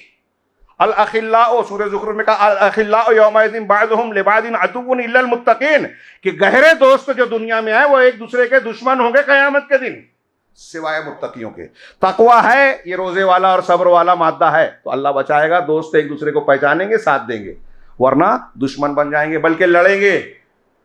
الاخلاء، سورہ زخرف میں کہا الاخلاء یومئذ بعضهم لبعض عدو الا المتقین، کہ گہرے دوست جو دنیا میں آئے وہ ایک دوسرے کے دشمن ہوں گے قیامت کے دن، سوائے متقیوں کے۔ تقویٰ ہے، یہ روزے والا اور صبر والا مادہ ہے، تو اللہ بچائے گا، دوست ایک دوسرے کو پہچانیں گے، ساتھ دیں گے، ورنہ دشمن بن جائیں گے، بلکہ لڑیں گے۔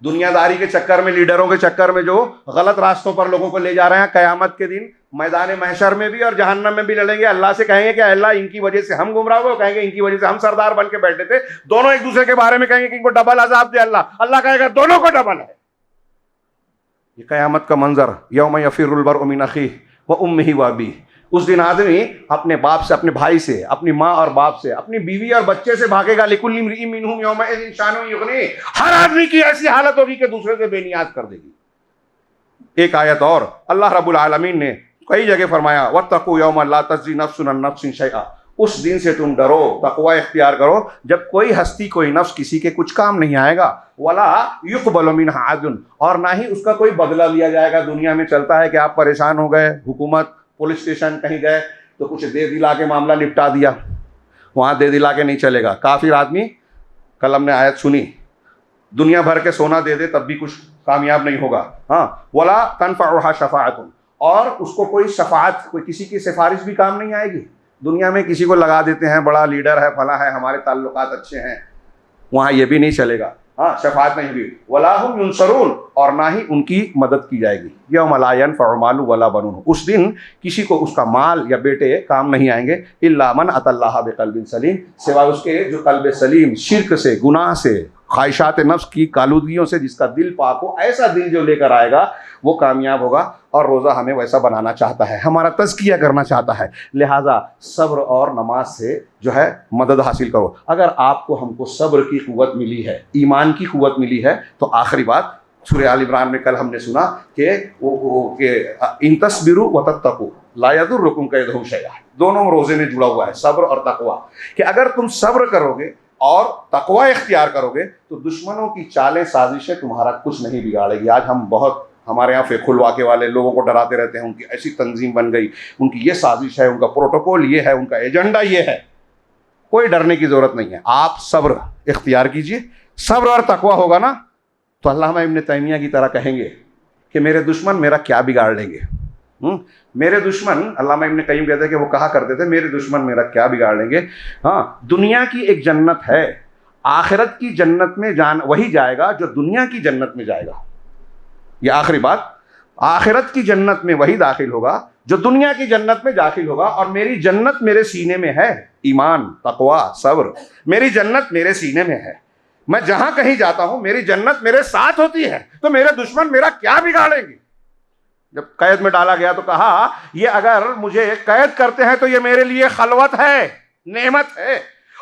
دنیا داری کے چکر میں، لیڈروں کے چکر میں جو غلط راستوں پر لوگوں کو لے جا رہے ہیں، قیامت کے دن میدان محشر میں بھی اور جہنم میں بھی لڑیں گے، اللہ سے کہیں گے کہ اللہ ان کی وجہ سے ہم گمراہ ہوئے، کہیں گے ان کی وجہ سے ہم سردار بن کے بیٹھے تھے، دونوں ایک دوسرے کے بارے میں کہیں گے کہ ان کو ڈبل عذاب دے اللہ، اللہ کہے گا دونوں کو ڈبل ہے۔ یہ قیامت کا منظر، یوم یفر المرء من اخیہ وامہ وابیہ، اس دن آدمی اپنے باپ سے، اپنے بھائی سے، اپنی ماں اور باپ سے، اپنی بیوی اور بچے سے بھاگے گا، لکل امرئ منہم یومئذ شأن یغنیہ، ہر آدمی کی ایسی حالت ہوگی کہ دوسرے سے بے نیاز کر دے گی۔ ایک آیت اور اللہ رب العالمین نے کئی جگہ فرمایا واتقوا یوما لا تجزی نفس عن نفس شیئا، اس دن سے تم ڈرو، تقوی اختیار کرو جب کوئی ہستی، کوئی نفس کسی کے کچھ کام نہیں آئے گا، ولا یقبل منها عدل، اور نہ ہی اس کا کوئی بدلہ لیا جائے گا۔ دنیا میں چلتا ہے کہ آپ پریشان ہو گئے، حکومت پولیس اسٹیشن کہیں گئے تو کچھ دے دلا کے معاملہ نپٹا دیا، وہاں دے دلا کے نہیں چلے گا۔ کافر آدمی، کل ہم نے آیت سنی، دنیا بھر کے سونا دے دے تب بھی کچھ کامیاب نہیں ہوگا۔ ہاں، ولا تنفعها شفاعت، اور اس کو کوئی شفاعت، کوئی کسی کی سفارش بھی کام نہیں آئے گی۔ دنیا میں کسی کو لگا دیتے ہیں، بڑا لیڈر ہے، فلاں ہے، ہمارے تعلقات اچھے ہیں، وہاں یہ بھی نہیں چلے گا، ہاں شفاعت نہیں ہوئی۔ ولا هم ينصرون، اور نہ ہی ان کی مدد کی جائے گی۔ یوم لا ينفع مال ولا بنون، اس دن کسی کو اس کا مال یا بیٹے کام نہیں آئیں گے، الا من اتى اللہ بقلب سلیم، سوائے اس کے جو قلب سلیم، شرک سے، گناہ سے، خواہشات نفس کی کالودگیوں سے جس کا دل پاک ہو، ایسا دل جو لے کر آئے گا وہ کامیاب ہوگا۔ اور روزہ ہمیں ویسا بنانا چاہتا ہے، ہمارا تزکیہ کرنا چاہتا ہے، لہٰذا صبر اور نماز سے جو ہے مدد حاصل کرو۔ اگر آپ کو، ہم کو صبر کی قوت ملی ہے، ایمان کی قوت ملی ہے، تو آخری بات سورہ آل عمران میں کل ہم نے سنا کہ ان تصبروا وتتقوا لا یضرکم کیدہم شیئا، دونوں روزے میں جڑا ہوا ہے، صبر اور تقوی، کہ اگر تم صبر کرو گے اور تقوی اختیار کرو گے تو دشمنوں کی چالیں، سازشیں تمہارا کچھ نہیں بگاڑے گی۔ آج ہم بہت، ہمارے یہاں فقہ الواقع والے لوگوں کو ڈراتے رہتے ہیں، ان کی ایسی تنظیم بن گئی، ان کی یہ سازش ہے، ان کا پروٹوکول یہ ہے، ان کا ایجنڈا یہ ہے۔ کوئی ڈرنے کی ضرورت نہیں ہے، آپ صبر اختیار کیجئے، صبر اور تقوی ہوگا نا تو علامہ ابن تیمیہ کی طرح کہیں گے کہ میرے دشمن میرا کیا بگاڑ لیں گے۔ میرے دشمن، علامہ ابن قیم کہتے ہیں کہ وہ کہا کرتے تھے میرے دشمن میرا کیا بگاڑ لیں گے۔ ہاں، دنیا کی ایک جنت ہے، آخرت کی جنت میں وہی جائے گا جو دنیا کی جنت میں جائے گا۔ یہ آخری بات، آخرت کی جنت میں وہی داخل ہوگا جو دنیا کی جنت میں داخل ہوگا، اور میری جنت میرے سینے میں ہے، ایمان، تقوی، صبر، میری جنت میرے سینے میں ہے۔ میں جہاں کہیں جاتا ہوں میری جنت میرے ساتھ ہوتی ہے، تو میرے دشمن میرا کیا بگاڑیں گے۔ جب قید میں ڈالا گیا تو کہا یہ اگر مجھے قید کرتے ہیں تو یہ میرے لیے خلوت ہے، نعمت ہے،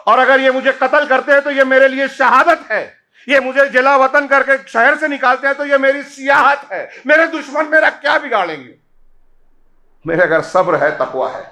اور اگر یہ مجھے قتل کرتے ہیں تو یہ میرے لیے شہادت ہے، یہ مجھے جلا وطن کر کے شہر سے نکالتے ہیں تو یہ میری سیاحت ہے، میرے دشمن میرا کیا بگاڑیں گے۔ میرے اگر صبر ہے، تقوی ہے،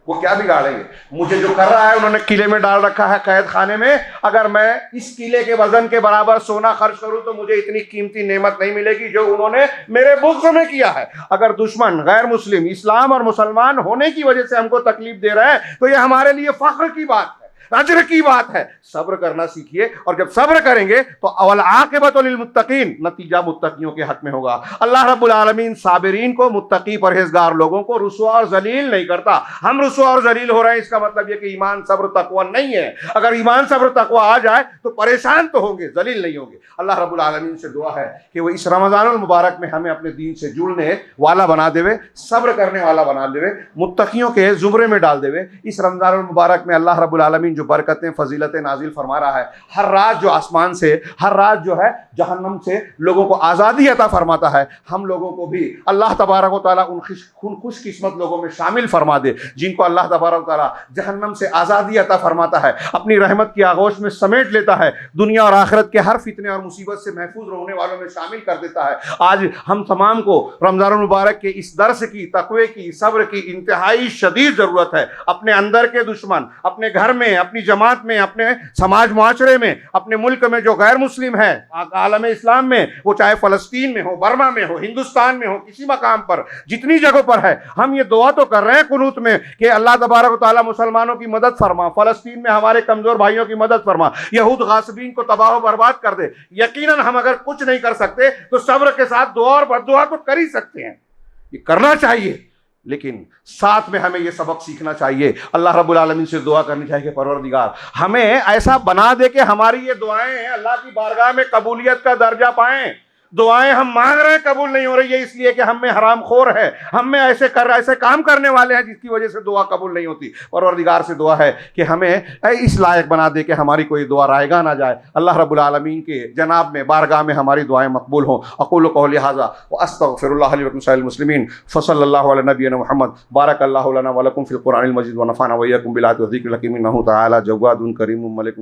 وہ کیا بگاڑیں گے۔ مجھے جو کر رہا ہے، انہوں نے قلعے میں ڈال رکھا ہے، قید خانے میں، اگر میں اس قلعے کے وزن کے برابر سونا خرچ کروں تو مجھے اتنی قیمتی نعمت نہیں ملے گی جو انہوں نے میرے بغض میں کیا ہے۔ اگر دشمن غیر مسلم اسلام اور مسلمان ہونے کی وجہ سے ہم کو تکلیف دے رہا ہے تو یہ ہمارے لیے فخر کی بات ہے، اجر کی بات ہے۔ صبر کرنا سیکھیے، اور جب صبر کریں گے تو والعاقبۃ للمتقین، نتیجہ متقیوں کے حق میں ہوگا۔ اللہ رب العالمین صابرین کو، متقی پرہیزگار لوگوں کو رسوا اور ذلیل نہیں کرتا۔ ہم رسوا اور ذلیل ہو رہے ہیں، اس کا مطلب یہ کہ ایمان صبر تقوی نہیں ہے۔ اگر ایمان صبر تقوی آ جائے تو پریشان تو ہوں گے، ذلیل نہیں ہوں گے۔ اللہ رب العالمین سے دعا ہے کہ وہ اس رمضان المبارک میں ہمیں اپنے دین سے جڑنے والا بنا دے، صبر کرنے والا بنا دے، متقیوں کے زمرے میں ڈال دے۔ اس رمضان المبارک میں اللہ رب العالمین جو برکتیں، فضیلتیں نازل فرما رہا ہے، ہر رات جو آسمان سے، ہر رات جو ہے جہنم سے لوگوں کو آزادی عطا فرماتا ہے، ہم لوگوں کو بھی اللہ تبارک و تعالیٰ ان خوش قسمت لوگوں میں شامل فرما دے جن کو اللہ تبارک و تعالیٰ جہنم سے آزادی عطا فرماتا ہے، اپنی رحمت کی آغوش میں سمیٹ لیتا ہے، دنیا اور آخرت کے ہر فتنے اور مصیبت سے محفوظ رہنے والوں میں شامل کر دیتا ہے۔ آج ہم تمام کو رمضان المبارک کے اس درس کی، تقوی کی، صبر کی انتہائی شدید ضرورت ہے۔ اپنے اندر کے دشمن، اپنے گھر میں، اپنی جماعت میں، اپنے سماج معاشرے میں، اپنے ملک میں جو غیر مسلم ہے، عالم اسلام میں، وہ چاہے فلسطین میں ہو، برما میں ہو، ہندوستان میں ہو، کسی مقام پر، جتنی جگہوں پر ہے، ہم یہ دعا تو کر رہے ہیں قنوت میں کہ اللہ تبارک و تعالیٰ مسلمانوں کی مدد فرما، فلسطین میں ہمارے کمزور بھائیوں کی مدد فرما، یہود غاصبین کو تباہ و برباد کر دے۔ یقیناً ہم اگر کچھ نہیں کر سکتے تو صبر کے ساتھ دعا اور بد دعا تو کر ہی سکتے ہیں، یہ کرنا چاہیے۔ لیکن ساتھ میں ہمیں یہ سبق سیکھنا چاہیے، اللہ رب العالمین سے دعا کرنی چاہیے کہ پروردگار ہمیں ایسا بنا دے کہ ہماری یہ دعائیں اللہ کی بارگاہ میں قبولیت کا درجہ پائیں۔ دعائیں ہم مانگ رہے ہیں قبول نہیں ہو رہی ہے اس لیے کہ ہم میں حرام خور ہے، ہم میں ایسے کام کرنے والے ہیں جس کی وجہ سے دعا قبول نہیں ہوتی۔ پروردگار سے دعا ہے کہ ہمیں اس لائق بنا دے کہ ہماری کوئی دعا رائگاں نہ جائے، اللہ رب العالمین کے جناب میں بارگاہ میں ہماری دعائیں مقبول ہوں۔ اقول قولی ھذا واستغفر اللہ لی ولکم سائر المسلمین، فصلی اللہ علی نبینا محمد، بارک اللہ لنا ولکم فی القرآن المجید ونفعنا وإیاکم بالآیات والذکر الحکیم، انہ تعالی جواد کریم ملک۔